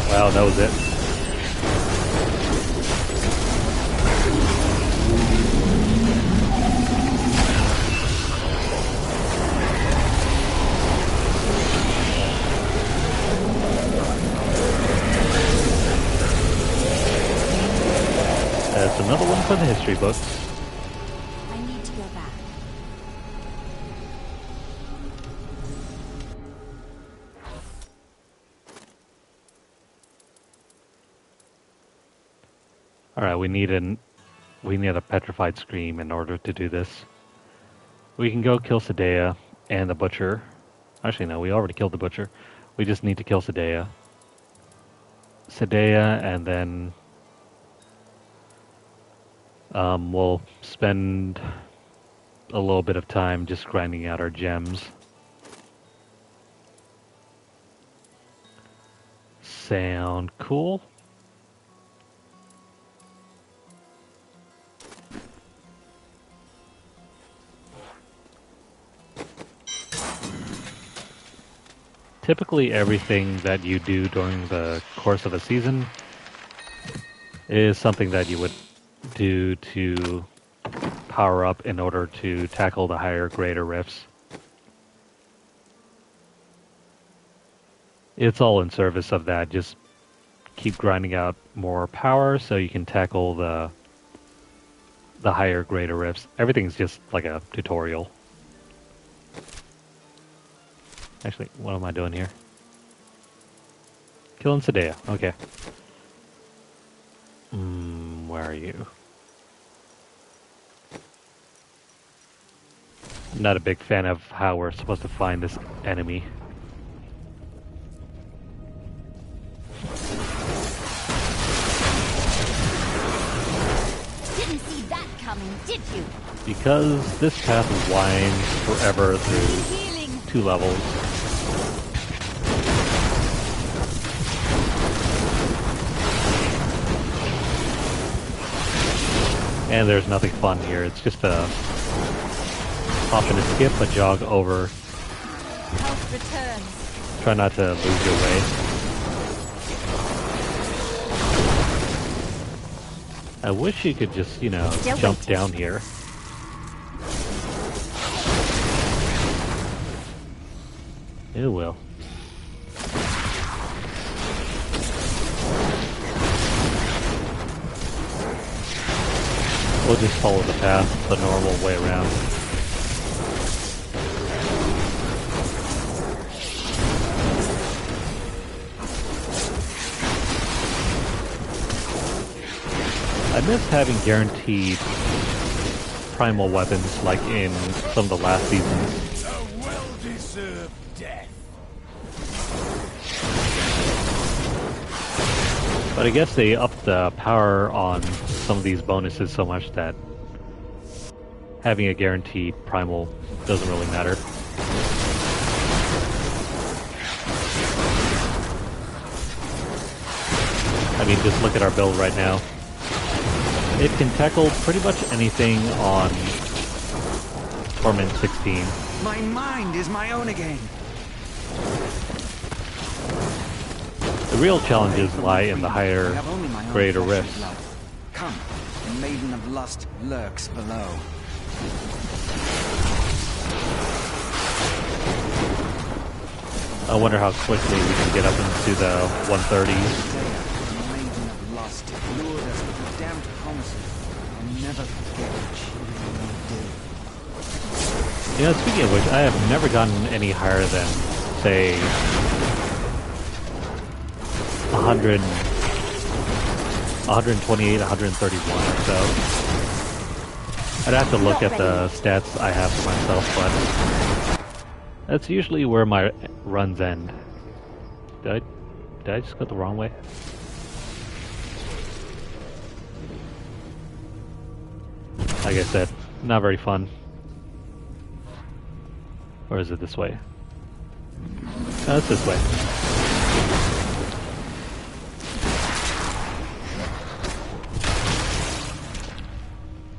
Wow, that was it. That's another one for the history books. I need to go back. Alright, we need a petrified scream in order to do this. We can go kill Sadea and the Butcher. Actually no, we already killed the Butcher. We just need to kill Sadea. Sadea and then We'll spend a little bit of time just grinding out our gems. Sound cool? Typically everything that you do during the course of a season is something that you would do to power up in order to tackle the higher, greater rifts. It's all in service of that. Just keep grinding out more power so you can tackle the higher, greater rifts. Everything's just like a tutorial. Actually, what am I doing here? Killing Sadea. Okay. Where are you? I'm not a big fan of how we're supposed to find this enemy. Didn't see that coming, did you? Because this path winds forever through Healing. 2 levels. And there's nothing fun here. It's just a hop and a skip, a jog over. Health returns. Try not to lose your way. I wish you could just, you know, Still jump waiting. down here. It will. We'll just follow the path the normal way around. I miss having guaranteed primal weapons like in some of the last seasons. A well-deserved death. But I guess they upped the power on some of these bonuses so much that having a guaranteed primal doesn't really matter. I mean, just look at our build right now. It can tackle pretty much anything on Torment 16. My mind is my own again. The real challenges lie in the higher, I have only my own greater flesh and rifts. blood. Come, the maiden of lust lurks below. I wonder how quickly we can get up into the 130s. The maiden of lust lured us with her damned promises. I'll never forget what she really did. You know, speaking of which, I have never gotten any higher than, say, 100, 128, 131 or so. I'd have to look at the stats I have for myself, but that's usually where my runs end. Did I just go the wrong way? Like I said, not very fun. Or is it this way? No, it's this way.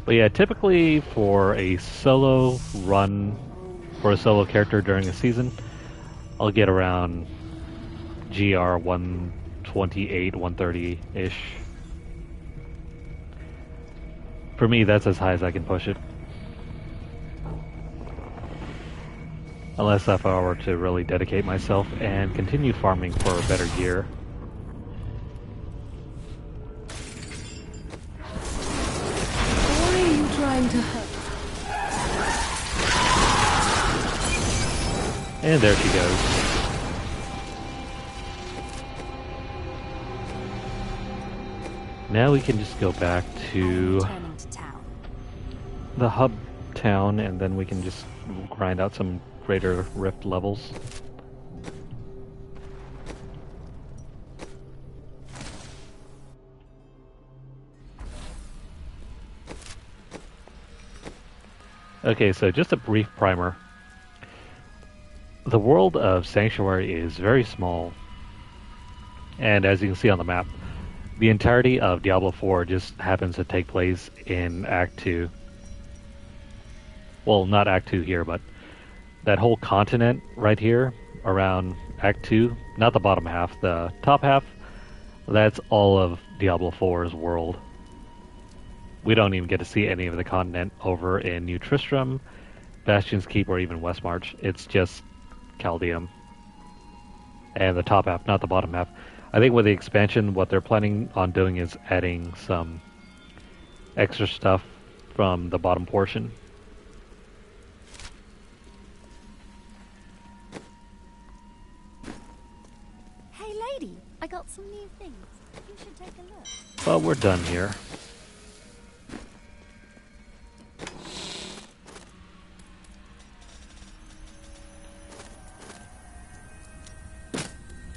But yeah, typically for a solo run, for a solo character during a season, I'll get around GR 128, 130-ish. For me, that's as high as I can push it. Unless if I were to really dedicate myself and continue farming for better gear. Why are you trying to hurt? And there she goes. Now we can just go back to Returning to town. the hub town and then we can just grind out some greater rift levels. Okay, so just a brief primer. The world of Sanctuary is very small, and as you can see on the map, the entirety of Diablo 4 just happens to take place in Act 2. Well, not Act 2 here, but that whole continent right here around Act 2, not the bottom half, the top half, that's all of Diablo 4's world. We don't even get to see any of the continent over in New Tristram, Bastion's Keep, or even Westmarch. It's just Chaldeum. And the top half, not the bottom half. I think with the expansion, what they're planning on doing is adding some extra stuff from the bottom portion. Hey lady, I got some new things. You should take a look. But we're done here.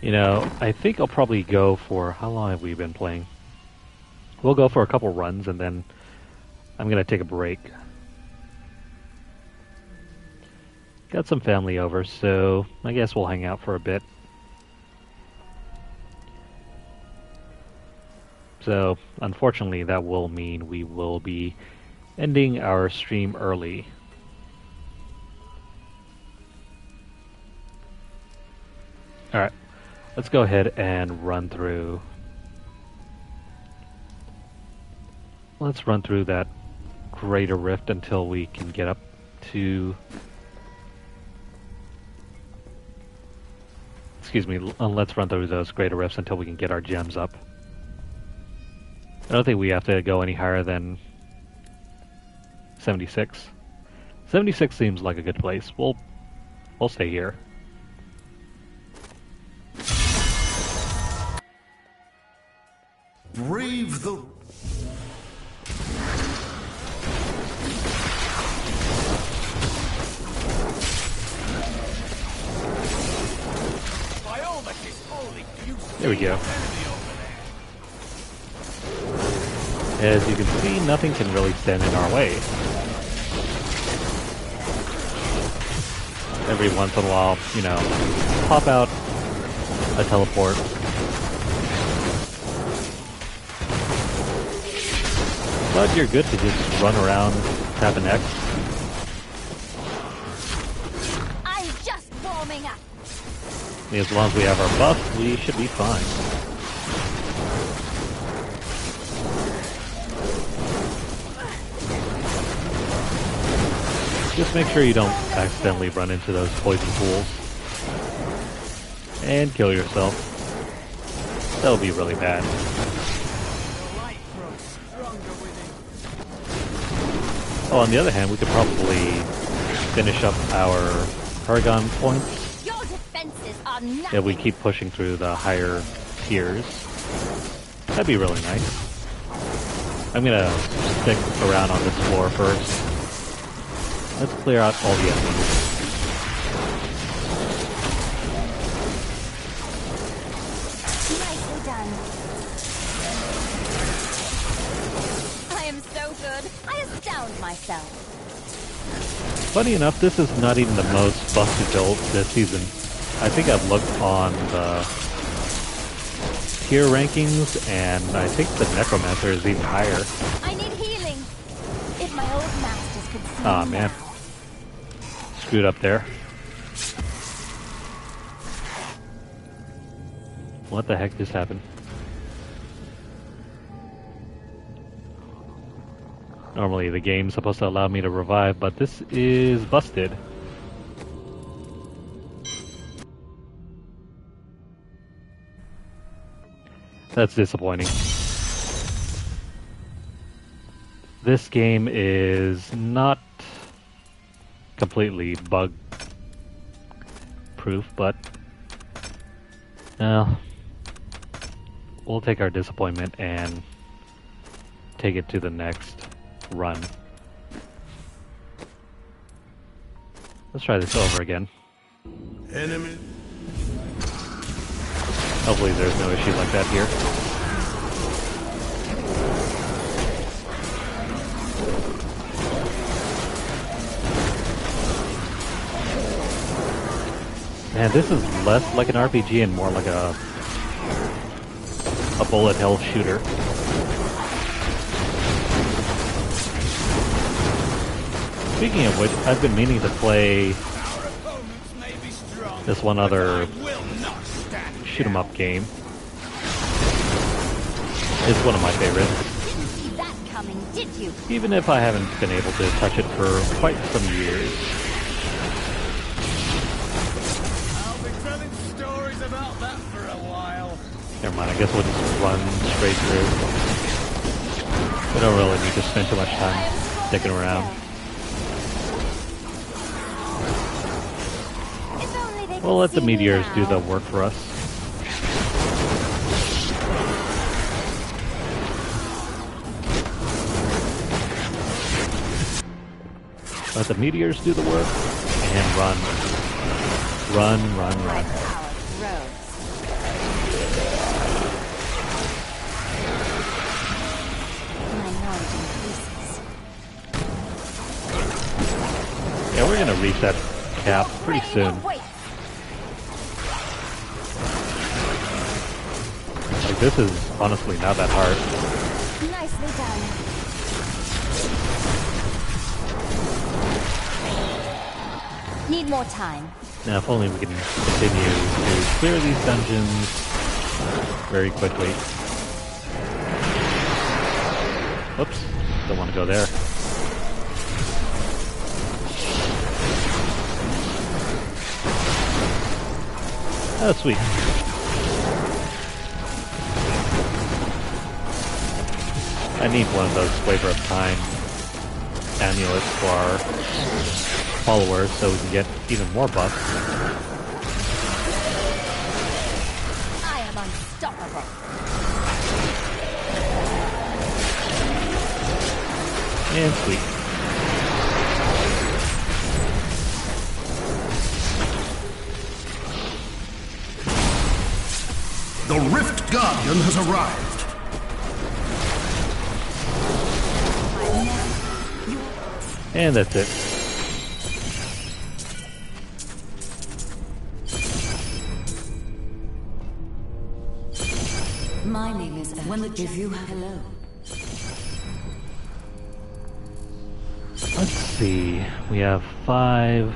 You know, I think I'll probably go for... How long have we been playing? We'll go for a couple runs, and then I'm going to take a break. Got some family over, so I guess we'll hang out for a bit. So, unfortunately, that will mean we will be ending our stream early. Alright. Let's go ahead and run through. Let's run through that greater rift until we can get up to... Excuse me, let's run through those greater rifts until we can get our gems up. I don't think we have to go any higher than 76. 76 seems like a good place. We'll stay here. Brave the... By all that is holy, you There we go. As you can see, nothing can really stand in our way. Every once in a while, you know, pop out a teleport. But you're good to just run around, tap an X. I'm just warming up. As long as we have our buff, we should be fine. Just make sure you don't accidentally run into those poison pools. And kill yourself. That would be really bad. Oh, on the other hand, we could probably finish up our Paragon points Your defenses are nothing. if we keep pushing through the higher tiers. That'd be really nice. I'm gonna stick around on this floor first. Let's clear out all the enemies. Nicely done. I am so good. I astound myself. Funny enough, this is not even the most busted build this season. I think I've looked on the tier rankings, and I think the Necromancer is even higher. I need healing. If my old masters could see Aw, me man. now. Screwed up there. What the heck just happened? Normally the game's supposed to allow me to revive, but this is busted. That's disappointing. This game is not completely bug proof, but we'll take our disappointment and take it to the next run. Let's try this over again. enemy. Hopefully there's no issue like that here. Man, this is less like an RPG and more like a bullet hell shooter. Speaking of which, I've been meaning to play this one other shoot 'em up game. It's one of my favorites. Didn't see that coming, did you? Even if I haven't been able to touch it for quite some years. I'll be telling stories about that for a while. Never mind, I guess we'll just run straight through. We don't really need to spend too much time sticking around. If only they We'll could let the see me meteors do now. the work for us. Let the meteors do the work and run. Run, run, My run. power grows. My knowledge increases. Yeah, we're gonna reach that cap pretty Ready soon. to wait. Like, this is honestly not that hard. Nicely done. Need more time. Now, if only we can continue to clear these dungeons very quickly. Whoops, don't want to go there. Oh, sweet. I need one of those Flavor of Time amulets for our followers so we can get even more buffs. I am unstoppable. And sweet. The Rift Guardian has arrived. And that's it. My name is when the you hello. Let's see. We have five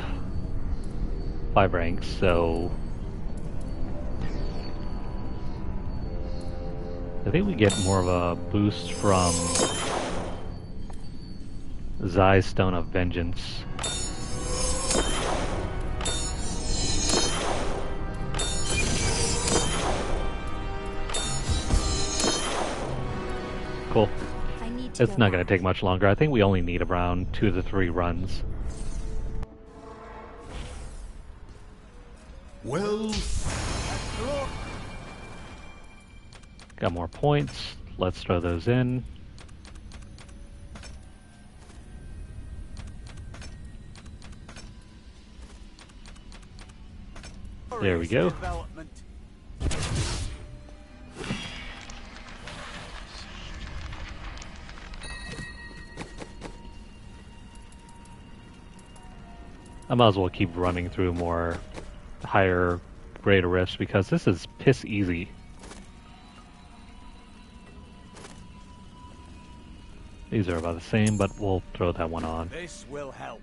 ranks, so I think we get more of a boost from Zai's Stone of Vengeance. to It's not going to take much longer. I think we only need around 2 to 3 runs. Well, Got more points. Let's throw those in. There we go. I might as well keep running through more higher grade rifts because this is piss easy. These are about the same, but we'll throw that one on. This will help.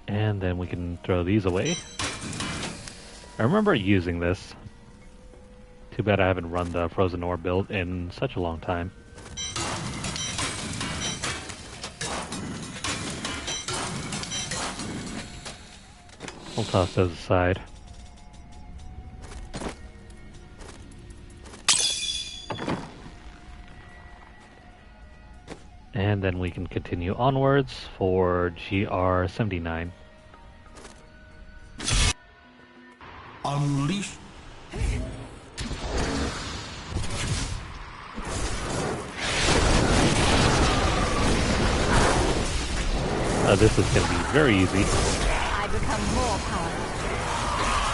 And then we can throw these away. I remember using this. Too bad I haven't run the Frozen Ore build in such a long time. We'll toss those aside. And then we can continue onwards for GR79. unleash. This is going to be very easy. I become more powerful.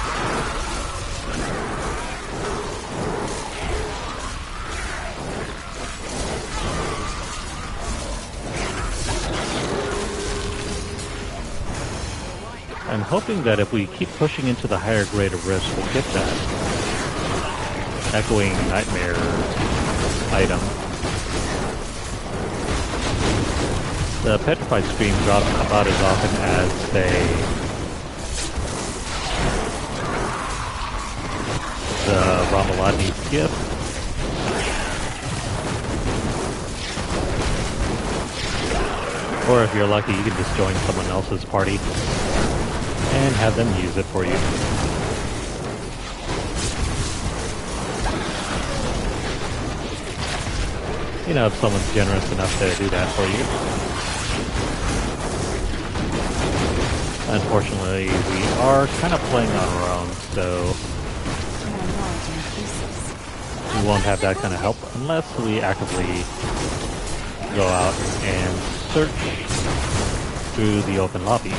I'm hoping that if we keep pushing into the higher grade of risk, we'll get that echoing nightmare item. The petrified scream drops about as often as, say, the Ramaladi's gift. Or if you're lucky, you can just join someone else's party and have them use it for you. You know, if someone's generous enough to do that for you. Unfortunately, we are kind of playing on our own, so we won't have that kind of help unless we actively go out and search through the open lobby.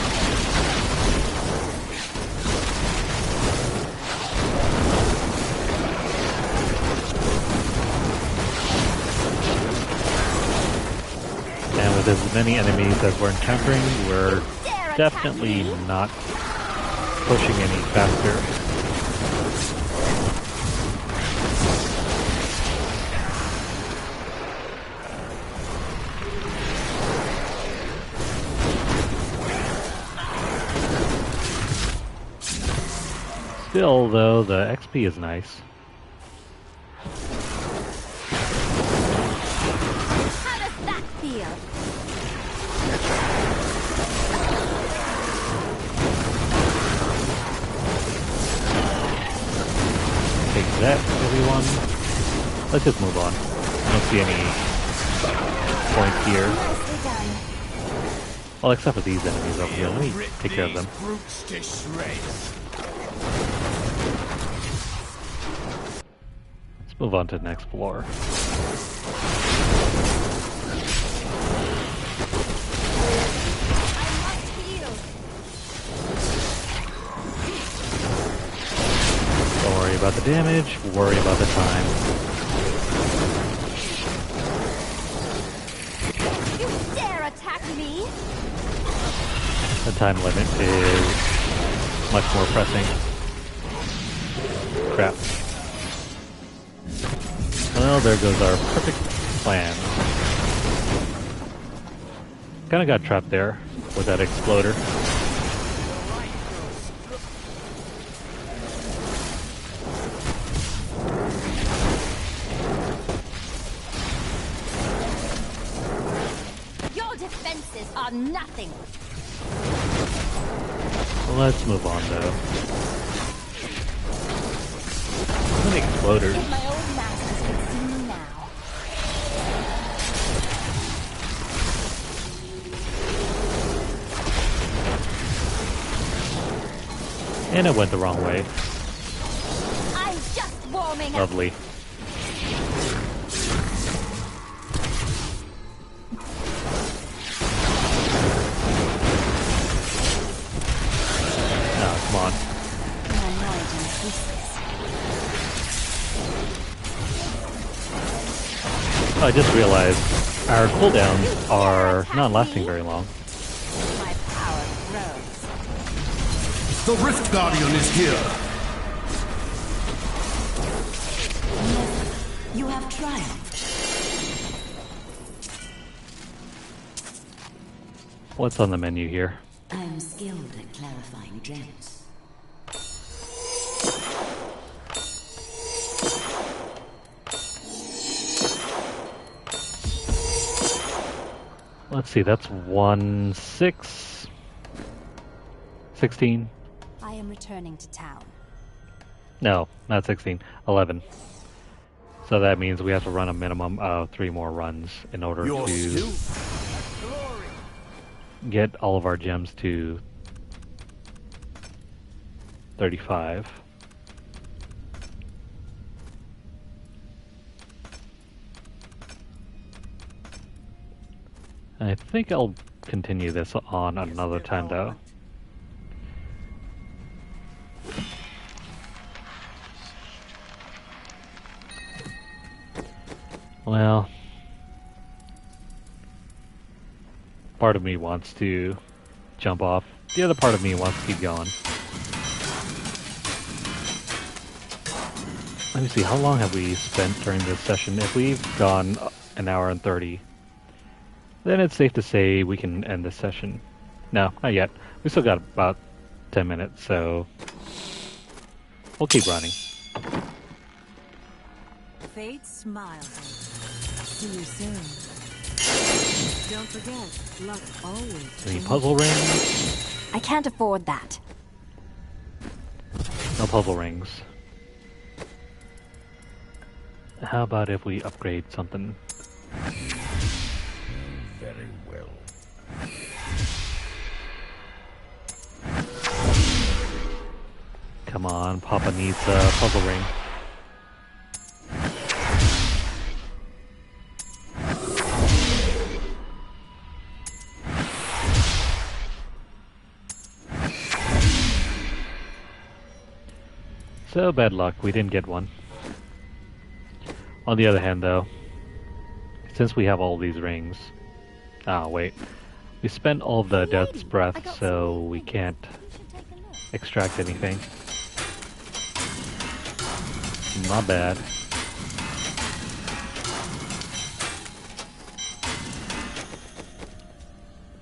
And with as many enemies as we're encountering, we're definitely not pushing any faster. Still, though, the XP is nice. How does that feel? Take that, everyone. Let's just move on. I don't see any point here. Nicely done. Well, except for these enemies over here. Let me take care of them. Brutes to shreds. Let's move on to the next floor. Don't worry about the damage, worry about the time. You dare attack me? The time limit is much more pressing. Crap. Well, there goes our perfect plan. Kinda got trapped there with that exploder. Your defenses are nothing. Let's move on, though. How many exploders? If my old masters could see me now. And it went the wrong way. I'm just warming up. Lovely. Oh, come on. My knowledge increases. I just realized our cooldowns are not lasting very long. My power grows. The Rift Guardian is here. You have triumphed. What's on the menu here? I am skilled at clarifying gems. Let's see, that's 16. I am returning to town. No, not 16. 11. So that means we have to run a minimum of 3 more runs in order to get all of our gems to 35. I think I'll continue this on another time, though. Well, part of me wants to jump off the other part of me wants to keep going. Let me see, how long have we spent during this session? If we've gone an hour and 30, then it's safe to say we can end this session. No, not yet. We still got about 10 minutes, so we'll keep running. Fate smiles. See you soon. Don't forget, luck always. Any puzzle rings? I can't afford that. No puzzle rings. How about if we upgrade something? Very well. Come on, Papa needs a puzzle ring. So bad luck, we didn't get one. On the other hand, though, since we have all these rings... Ah, wait. We spent all of the Death's Breath, so we can't extract anything. Not bad.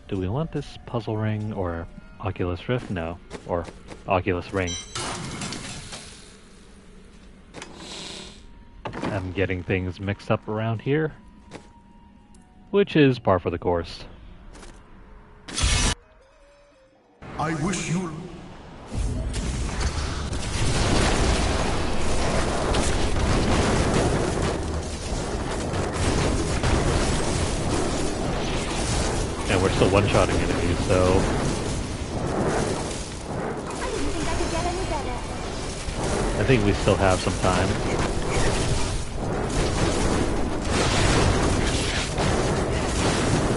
Do we want this puzzle ring or Oculus Rift? No. Or Oculus Ring. I'm getting things mixed up around here, which is par for the course. I wish you... And we're still one-shotting enemies, so... I didn't think I could get any better. I think we still have some time.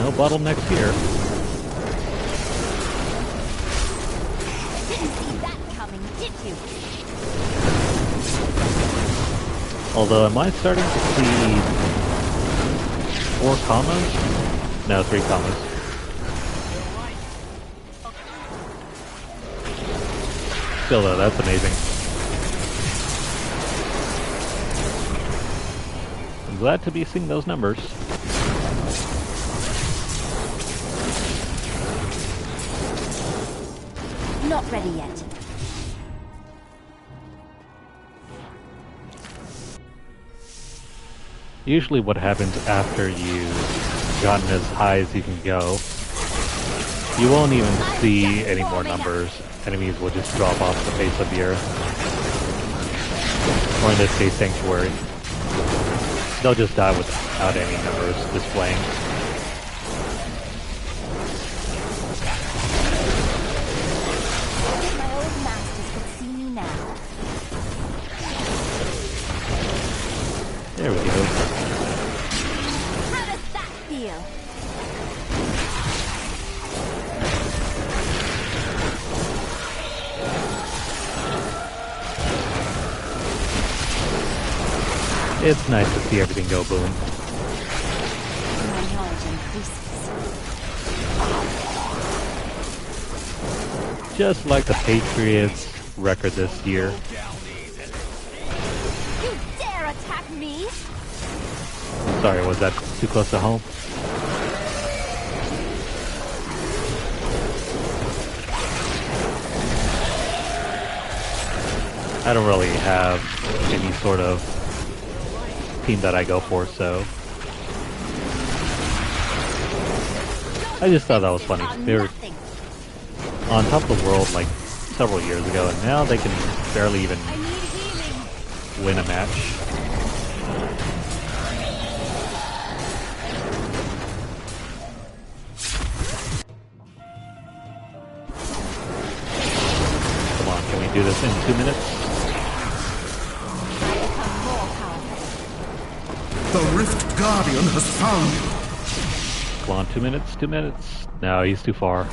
No bottlenecks here. Didn't see that coming, did you? Although, am I starting to see 4 commas? No, 3 commas. Still though, that's amazing. I'm glad to be seeing those numbers. Not ready yet. Usually what happens after you've gotten as high as you can go, you won't even see any more numbers. Enemies will just drop off the face of the earth. Or in this case, Sanctuary. They'll just die without any numbers displaying. My old masters could see me now. There we go. How does that feel? It's nice to see everything go boom. My knowledge increases. Just like the Patriots' record this year. You dare attack me? Sorry, was that too close to home? I don't really have any sort of team that I go for, so I just thought that was funny. They were on top of the world like several years ago, and now they can barely even win a match. Come on, can we do this in 2 minutes? The Rift Guardian has found you. Come on, 2 minutes, 2 minutes. No, he's too far.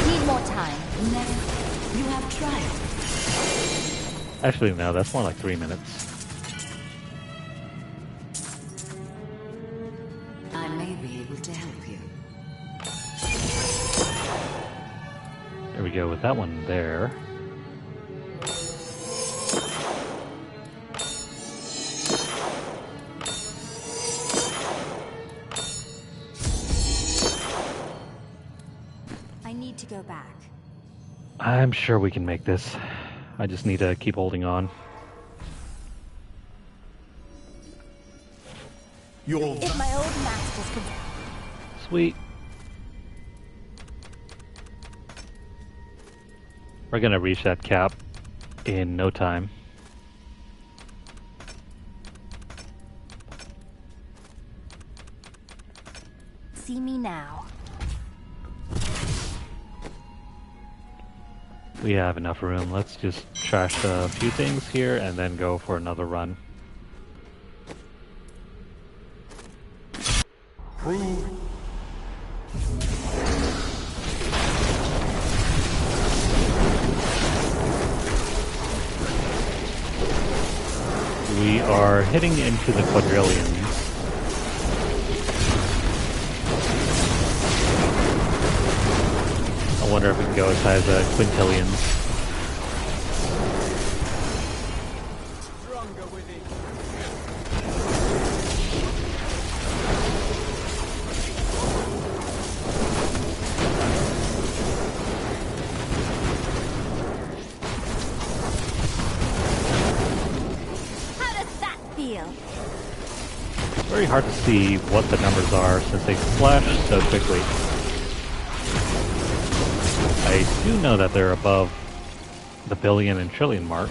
Need more time. Never. You have tried. Actually, no, that's more like 3 minutes. I may be able to help you. go with that one there. I need to go back. I'm sure we can make this. I just need to keep holding on. If my old masters could... Sweet. We're gonna reach that cap in no time. See me now. We have enough room. Let's just trash a few things here and then go for another run. We are heading into the quadrillions. I wonder if we can go as high as the quintillions. Stronger within. How does that feel? It's very hard to see what the numbers are since they flash so quickly. I do know that they're above the billion and trillion mark.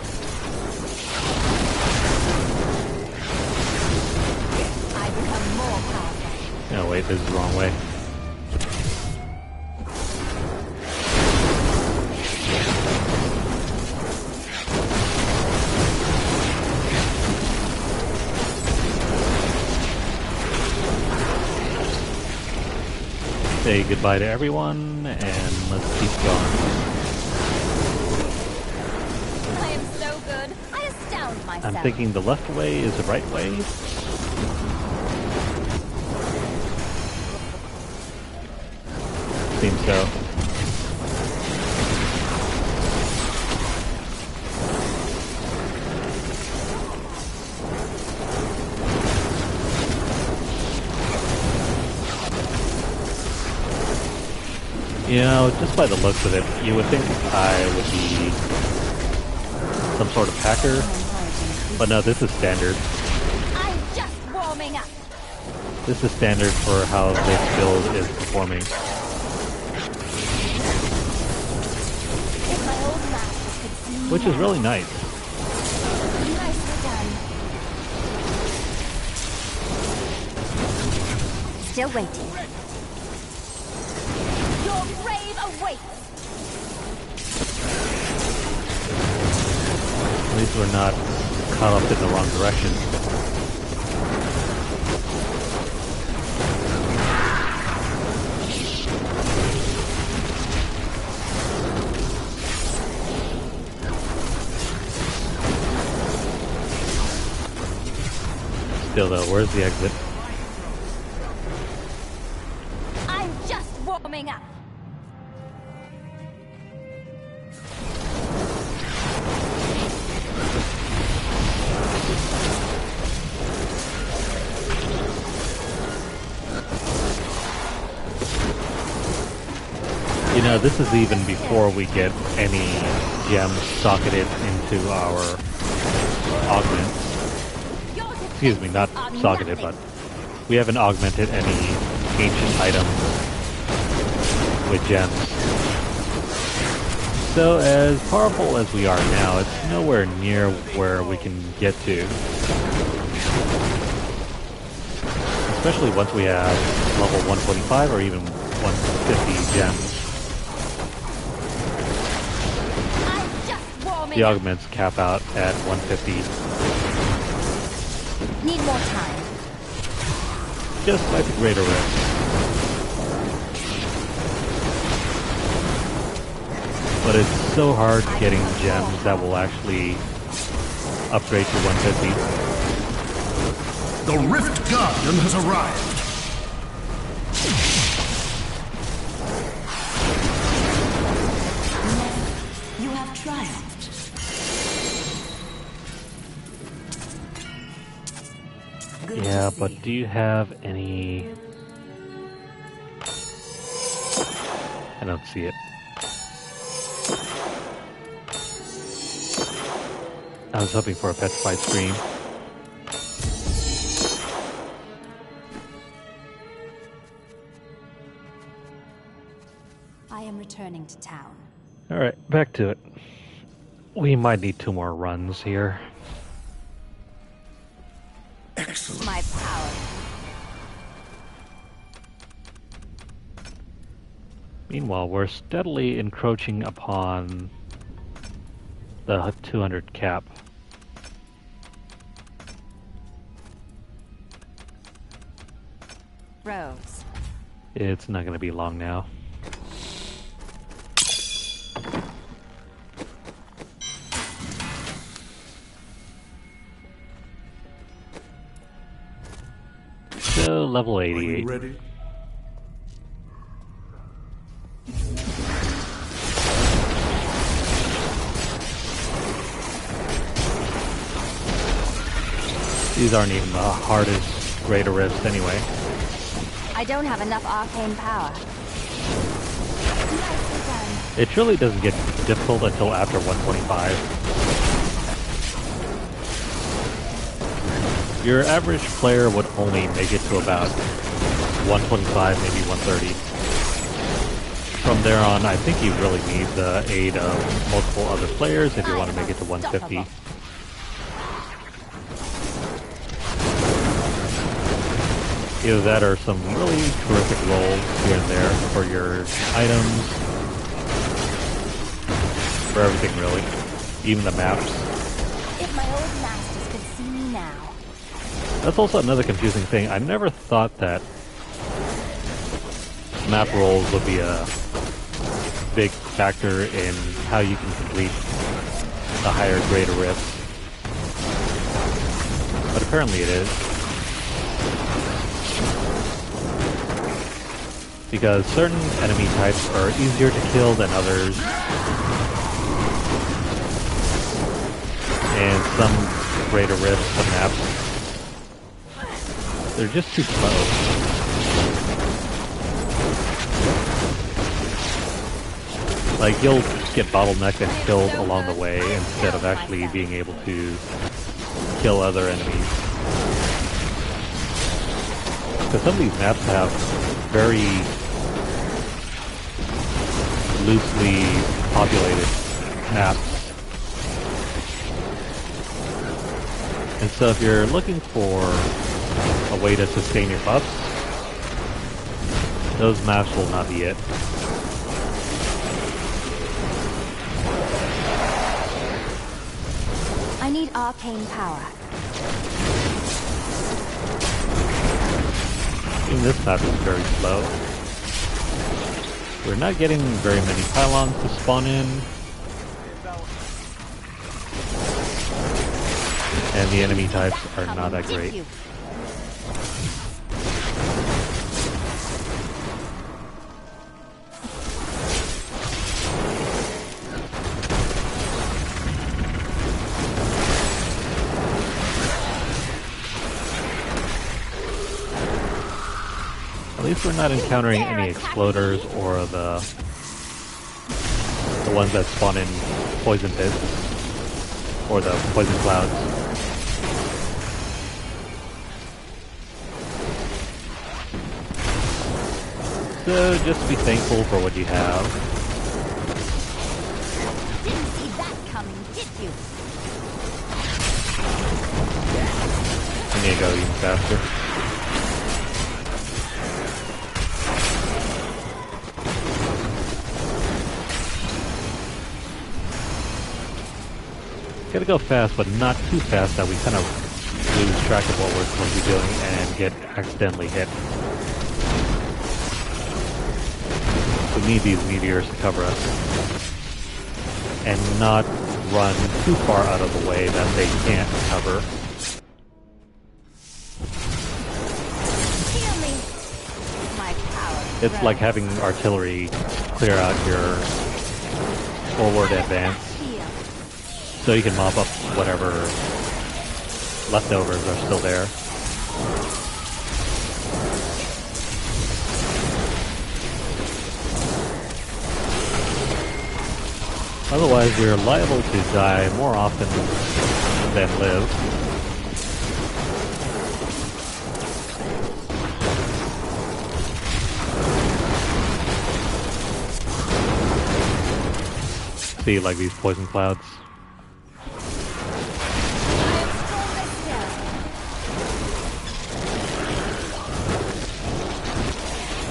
I become more powerful. No, wait, this is the wrong way. Say goodbye to everyone, and let's keep going. I am so good. I astound myself. I'm thinking the left way is the right way. Seems so. You know, just by the looks of it, you would think I would be some sort of hacker, but no, this is standard. I'm just warming up. This is standard for how this build is performing. If my old masters could see me Which is now. really nice. Nicely done. Still waiting. Your grave awaits. At least we're not caught up in the wrong direction. Still though, where's the exit? I'm just warming up. You know, this is even before we get any gems socketed into our augments. Excuse me, not socketed, but we haven't augmented any ancient items with gems. So as powerful as we are now, it's nowhere near where we can get to. Especially once we have level 125 or even 150 gems. The augments cap out at 150. Need more time. Just like the Greater Rift. But it's so hard getting gems that will actually upgrade to 150. The Rift Guardian has arrived. but do you have any... I don't see it. I was hoping for a petrified scream. I am returning to town. Alright, back to it. We might need 2 more runs here. Excellent. My power. Meanwhile, we're steadily encroaching upon the 200 cap. Rose. It's not going to be long now. So, level Are you 88. ready? These aren't even the hardest greater rifts anyway. I don't have enough arcane power. Nicely done. It truly doesn't get difficult until after 125. Your average player would only make it to about 125, maybe 130. From there on, I think you really need the aid of multiple other players if you want to make it to 150. Either that or some really terrific rolls here and there for your items. For everything, really. Even the maps. If my old masters could see me now. That's also another confusing thing. I never thought that map rolls would be a big factor in how you can complete the higher grade rifts. But apparently it is. Because certain enemy types are easier to kill than others. And some greater rifts, the maps, they're just too slow. Like, you'll get bottlenecked and killed along the way instead of actually being able to kill other enemies. Because some of these maps have very loosely populated maps. And so if you're looking for a way to sustain your buffs, those maps will not be it. I need arcane power. Even this map is very slow. We're not getting very many pylons to spawn in. And the enemy types are not that great. At least we're not encountering any exploders or the ones that spawn in poison pits or the poison clouds. So just be thankful for what you have. Didn't see that coming, did you? I need to go even faster. Gotta go fast, but not too fast that we kind of lose track of what we're supposed to be doing and get accidentally hit. We need these meteors to cover us. And not run too far out of the way that they can't cover. Heal me. My power. It's like having artillery clear out your forward advance, Heal. so you can mop up whatever leftovers are still there. Otherwise, we're liable to die more often than live. See, like these poison clouds.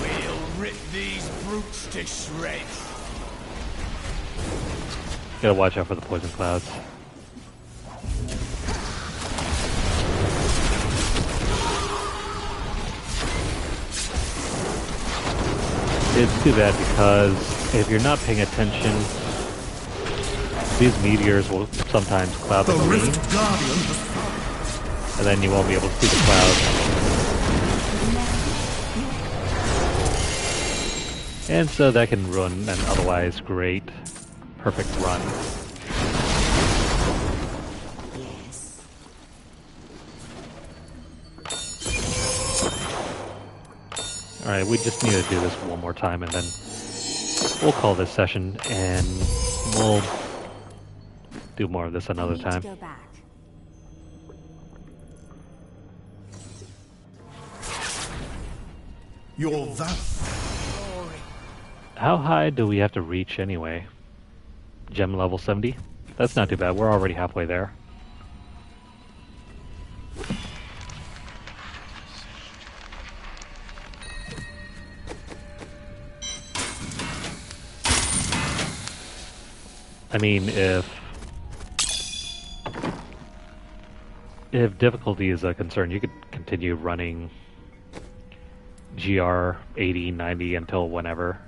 We'll rip these brutes to shreds. Gotta watch out for the poison clouds. It's too bad because if you're not paying attention, these meteors will sometimes cloud the green, and then you won't be able to see the clouds. And so that can ruin an otherwise great, perfect run. Yes. Alright, we just need to do this one more time and then we'll call this session and we'll do more of this another I need to time. go back. You're that. How high do we have to reach anyway? Gem level 70? That's not too bad, we're already halfway there. I mean, if difficulty is a concern, you could continue running GR 80, 90 until whenever.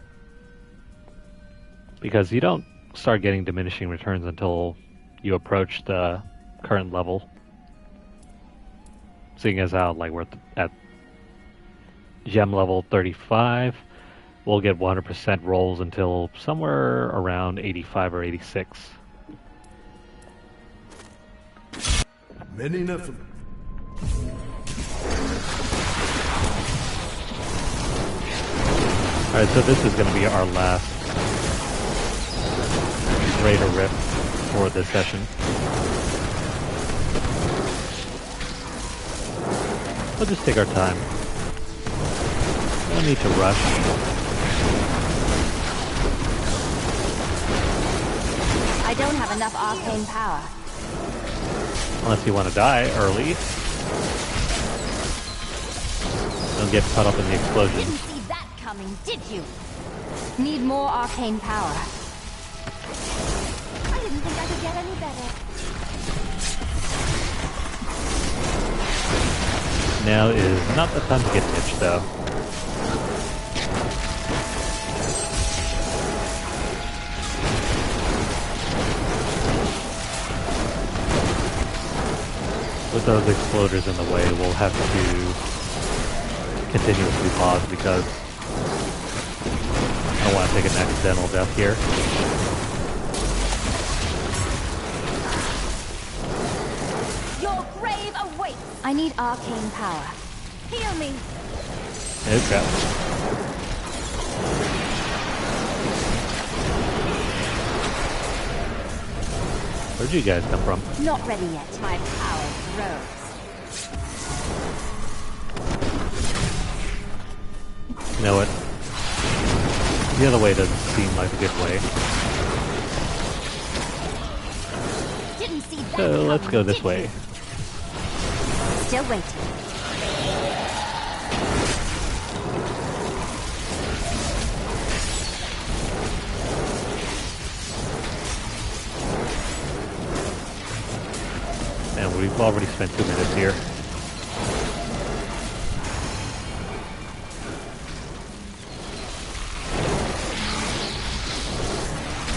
Because you don't start getting diminishing returns until you approach the current level. Seeing as how, like, we're at gem level 35, we'll get 100% rolls until somewhere around 85 or 86. Many nothing. Alright, so this is going to be our last Raider Rift for this session. We'll just take our time. No need to rush. I don't have enough arcane power. Unless you want to die early. Don't get caught up in the explosion. Didn't see that coming, did you? Need more arcane power. I didn't think I could get any better. Now is not the time to get pitched, though. With those exploders in the way, we'll have to continuously pause because I don't want to take an accidental death here. Your grave awaits. I need arcane power. Heal me. Okay. Where'd you guys come from? Not ready yet. My power grows. You know what? The other way doesn't seem like a good way. Didn't see that So let's coming, go this did way. you? Still waiting. And we've already spent 2 minutes here.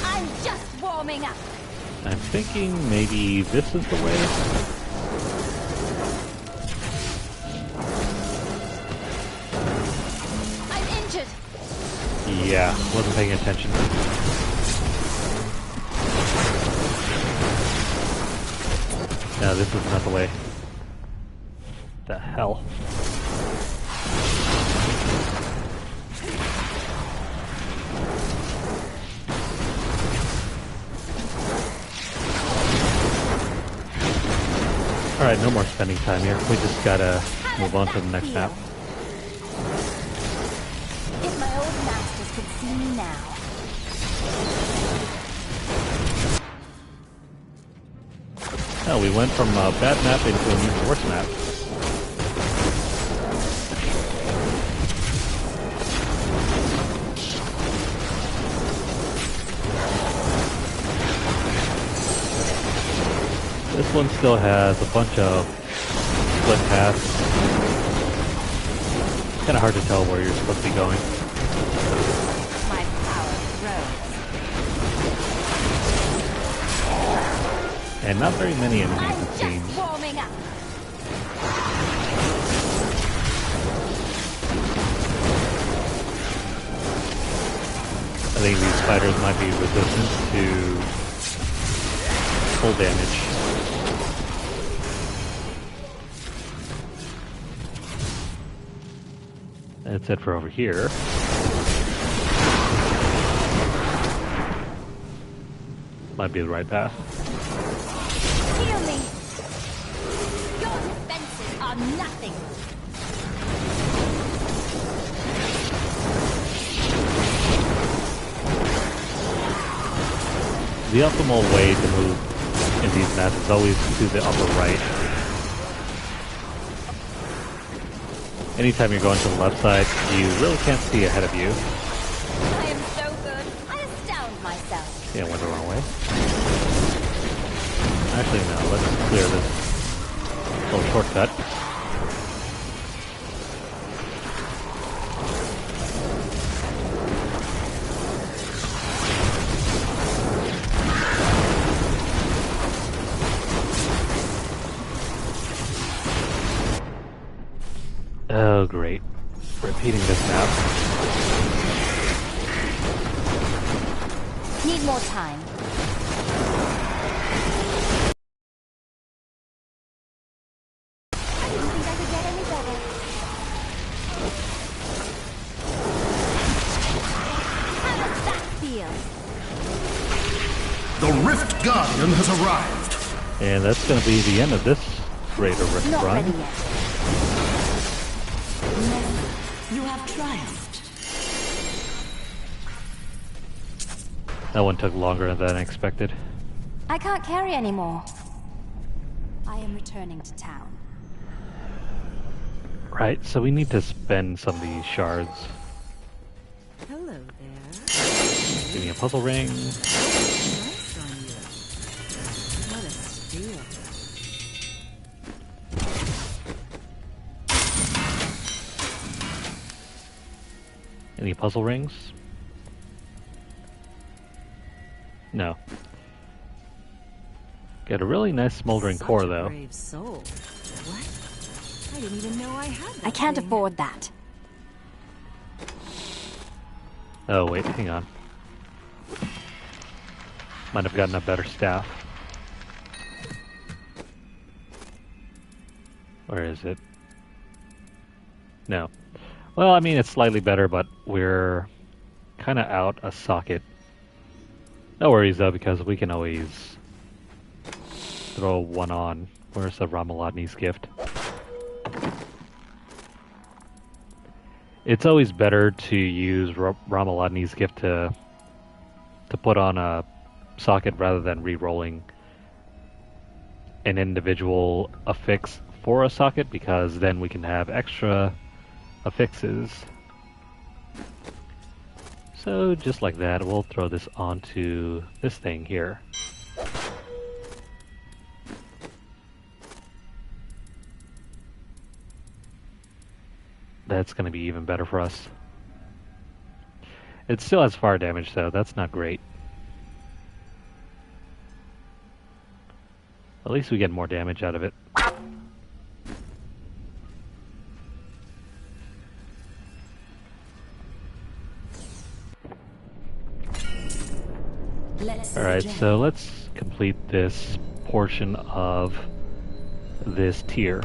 I'm just warming up. I'm thinking maybe this is the way. I'm injured. Yeah, wasn't paying attention. No, this is not the way. The hell? Alright, no more spending time here. We just gotta move on to the next map. If my old masters could see me now. Oh, we went from a bad map into an even worse map. This one still has a bunch of split paths. Kinda hard to tell where you're supposed to be going. My power grows. And not very many enemies, it seems. Just warming up. I think these spiders might be resistant to full damage. That's it for over here. Might be the right path. Heal me. Your defenses are nothing. The optimal way to move in these maps is always to the upper right. Anytime you're going to the left side, you really can't see ahead of you. I am so good. I astound myself. Yeah, I went the wrong way. Actually, no, let's clear this little shortcut. Oh, great. Repeating this map. Need more time. I didn't think I could get any better. How does that feel? The Rift Guardian has arrived. And that's going to be the end of this Raider Rift Not run. ready yet. You have triumphed. That one took longer than I expected. I can't carry anymore. I am returning to town. Right, so we need to spend some of these shards. Hello there. Give me a puzzle ring. Nice on you. What a steal. Any puzzle rings? No. Got a really nice smoldering Such core, a though. brave soul. What? I didn't even know I had that I can't thing. afford that. Oh, wait, hang on. Might have gotten a better staff. Where is it? No. Well, I mean, it's slightly better, but we're kind of out a socket. No worries, though, because we can always throw one on. Where's the Ramaladni's gift? It's always better to use Ramaladni's gift to put on a socket rather than re-rolling an individual affix for a socket, because then we can have extra affixes. So just like that, we'll throw this onto this thing here. That's going to be even better for us. It still has fire damage, though. That's not great. At least we get more damage out of it. Alright, so let's complete this portion of this tier.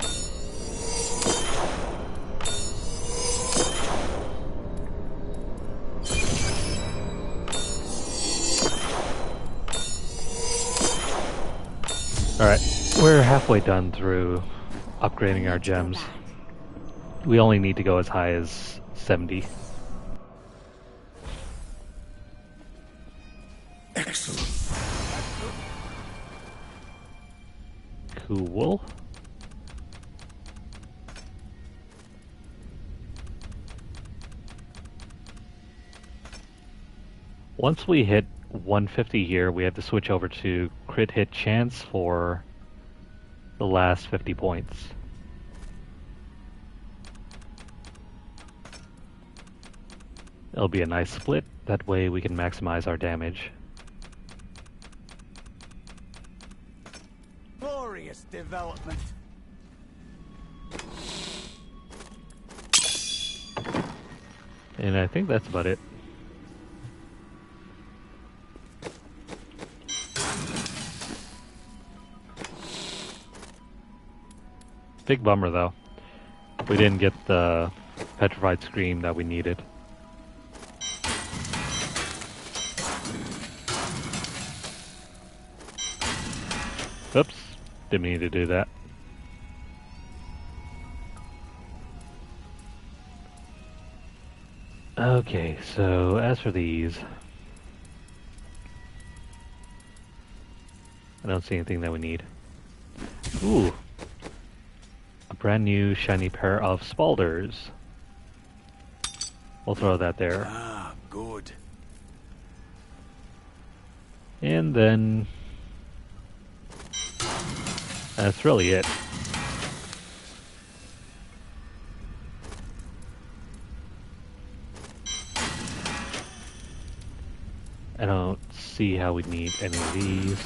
Alright, We're halfway done through upgrading our gems. We only need to go as high as 70. Excellent. Cool. Once we hit 150 here, we have to switch over to crit hit chance for the last 50 points. It'll be a nice split, that way we can maximize our damage. Glorious development. And I think that's about it. Big bummer though. We didn't get the petrified scream that we needed. Oops, didn't mean to do that. Okay, so as for these, I don't see anything that we need. Ooh, a brand new shiny pair of Spalders. We'll throw that there. Ah, good. And then that's really it. I don't see how we'd need any of these.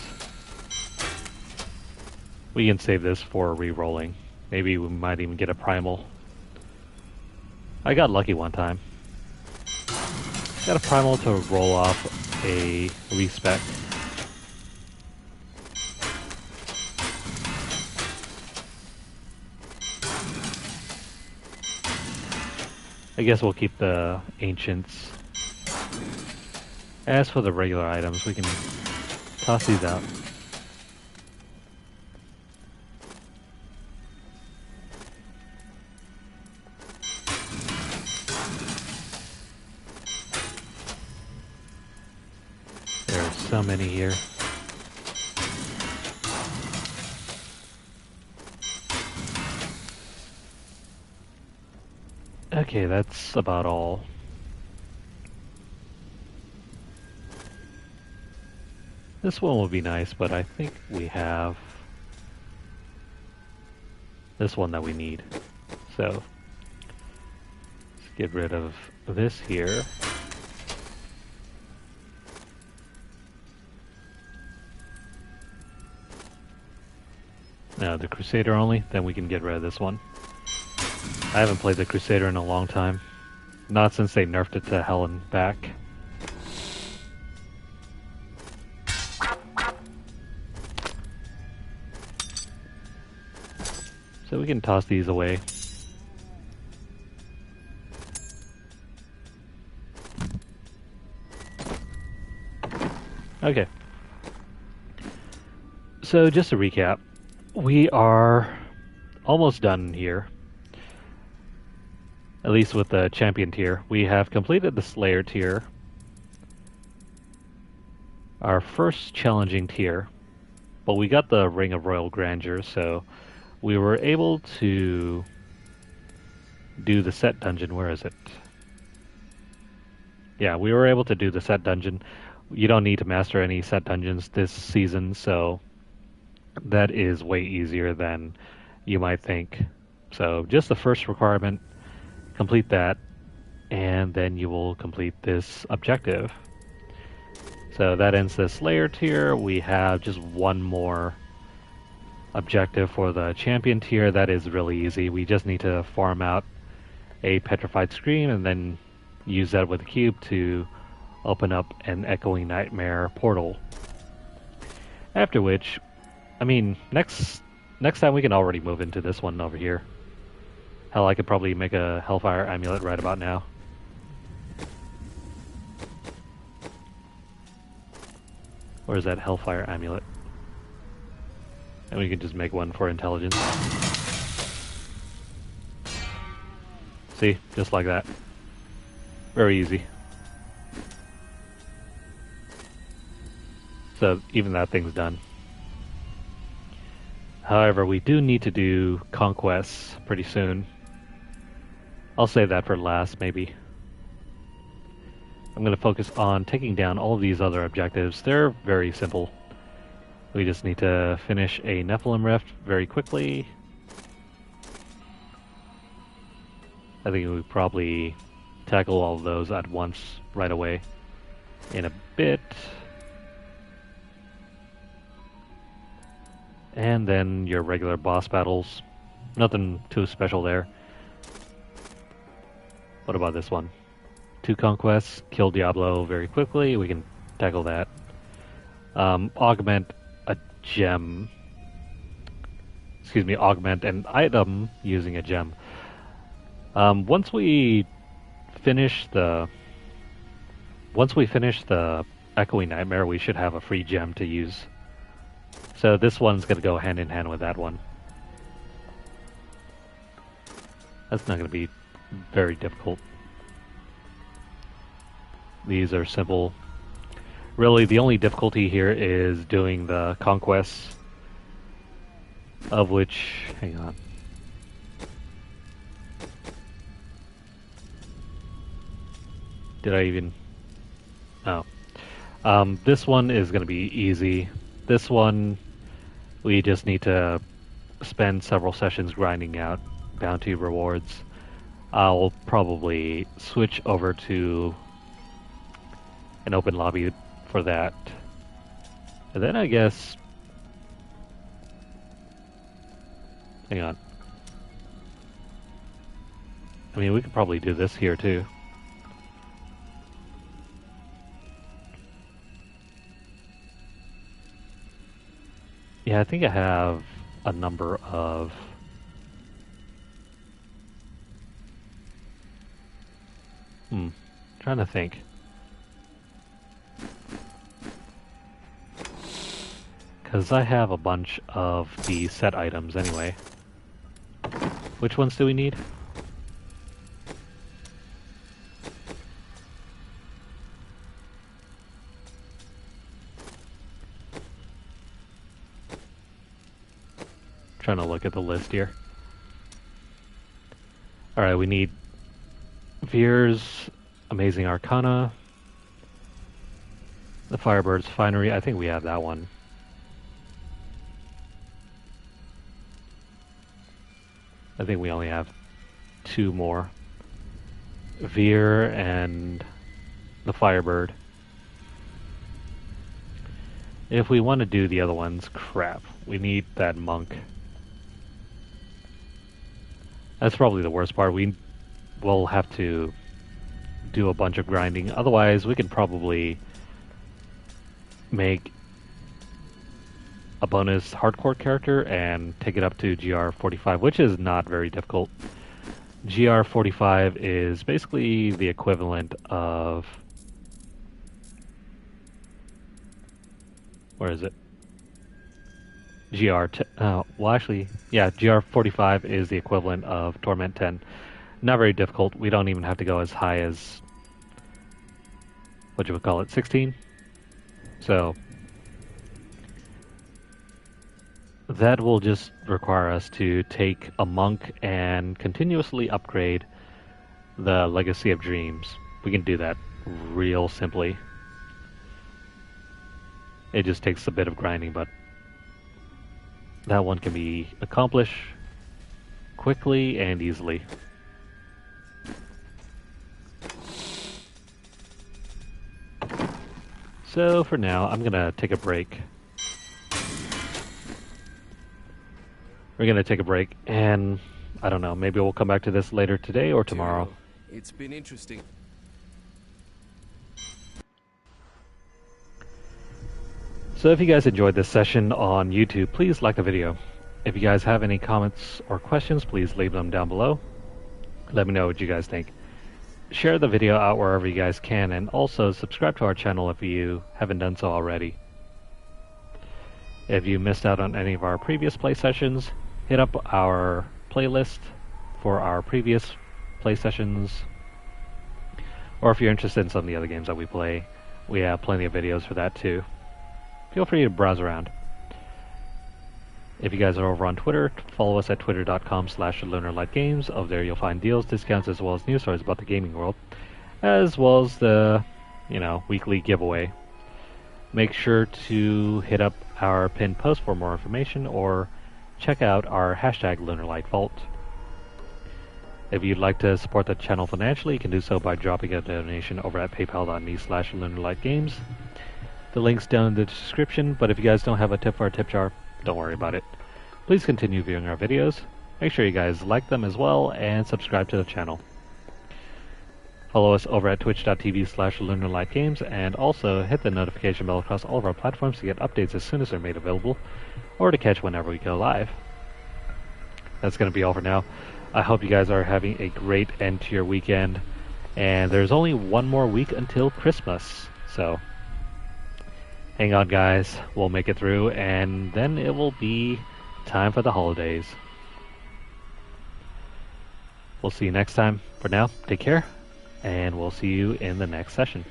We can save this for re-rolling. Maybe we might even get a primal. I got lucky one time. Got a primal to roll off a respec. I guess we'll keep the ancients. As for the regular items, we can toss these out. There are so many here. Okay, that's about all. This one will be nice, but I think we have this one that we need. So, let's get rid of this here. Now the Crusader only, then we can get rid of this one. I haven't played the Crusader in a long time. Not since they nerfed it to hell and back. So we can toss these away. Okay. So just to recap, we are almost done here. At least with the champion tier. We have completed the Slayer tier. Our first challenging tier. But we got the Ring of Royal Grandeur, so we were able to do the set dungeon. Where is it? Yeah, we were able to do the set dungeon. You don't need to master any set dungeons this season, so that is way easier than you might think. So just the first requirement, complete that, and then you will complete this objective. So that ends the Slayer tier. We have just one more objective for the champion tier. That is really easy. We just need to farm out a petrified scream and then use that with the cube to open up an echoing nightmare portal. After which, I mean, next time we can already move into this one over here. Hell, I could probably make a Hellfire Amulet right about now. Where's that Hellfire Amulet? And we can just make one for intelligence. See? Just like that. Very easy. So even that thing's done. However, we do need to do conquests pretty soon. I'll save that for last, maybe. I'm going to focus on taking down all of these other objectives. They're very simple. We just need to finish a Nephilim Rift very quickly. I think we probably tackle all of those at once right away in a bit. And then your regular boss battles. Nothing too special there. What about this one? 2 conquests, kill Diablo very quickly. We can tackle that. Augment a gem. Excuse me, augment an item using a gem. Once we finish the Echoing Nightmare, we should have a free gem to use. So this one's going to go hand in hand with that one. That's not going to be very difficult. These are simple. Really, the only difficulty here is doing the conquests, of which, hang on. Did I even? Oh. This one is going to be easy. This one, we just need to spend several sessions grinding out bounty rewards. I'll probably switch over to an open lobby for that. And then I guess... Hang on. I mean, we could probably do this here too. Yeah, I think I have a number of... Trying to think. Because I have a bunch of the set items anyway. Which ones do we need? Trying to look at the list here. Alright, we need Veer's Amazing Arcana, the Firebird's Finery. I think we have that one. I think we only have 2 more. Veer and the Firebird. If we want to do the other ones, crap. We need that monk. That's probably the worst part. We will have to do a bunch of grinding. Otherwise, we could probably make a bonus hardcore character and take it up to GR45, which is not very difficult. GR45 is basically the equivalent of... Where is it? Well, actually, yeah, GR45 is the equivalent of Torment 10. Not very difficult. We don't even have to go as high as, what you would call it, 16. So that will just require us to take a monk and continuously upgrade the Legacy of Dreams. We can do that real simply. It just takes a bit of grinding, but that one can be accomplished quickly and easily. So for now, I'm gonna take a break. We're gonna take a break, and I don't know, maybe we'll come back to this later today or tomorrow. It's been interesting. So if you guys enjoyed this session on YouTube, please like the video. If you guys have any comments or questions, please leave them down below. Let me know what you guys think. Share the video out wherever you guys can, and also subscribe to our channel if you haven't done so already. If you missed out on any of our previous play sessions, hit up our playlist for our previous play sessions. Or if you're interested in some of the other games that we play, we have plenty of videos for that too. Feel free to browse around. If you guys are over on Twitter, follow us at twitter.com/LunarlightGames. Over there you'll find deals, discounts, as well as news stories about the gaming world, as well as the, weekly giveaway. Make sure to hit up our pinned post for more information, or check out our hashtag #LunarlightVault. If you'd like to support the channel financially, you can do so by dropping a donation over at paypal.me/LunarlightGames. The link's down in the description, but if you guys don't have a tip for our tip jar, don't worry about it. Please continue viewing our videos. Make sure you guys like them as well, and subscribe to the channel. Follow us over at twitch.tv/LunarlightGames, and also hit the notification bell across all of our platforms to get updates as soon as they're made available, or to catch whenever we go live. That's going to be all for now. I hope you guys are having a great end to your weekend, and there's only one more week until Christmas, so hang on guys, we'll make it through, and then it will be time for the holidays. We'll see you next time. For now, take care, and we'll see you in the next session.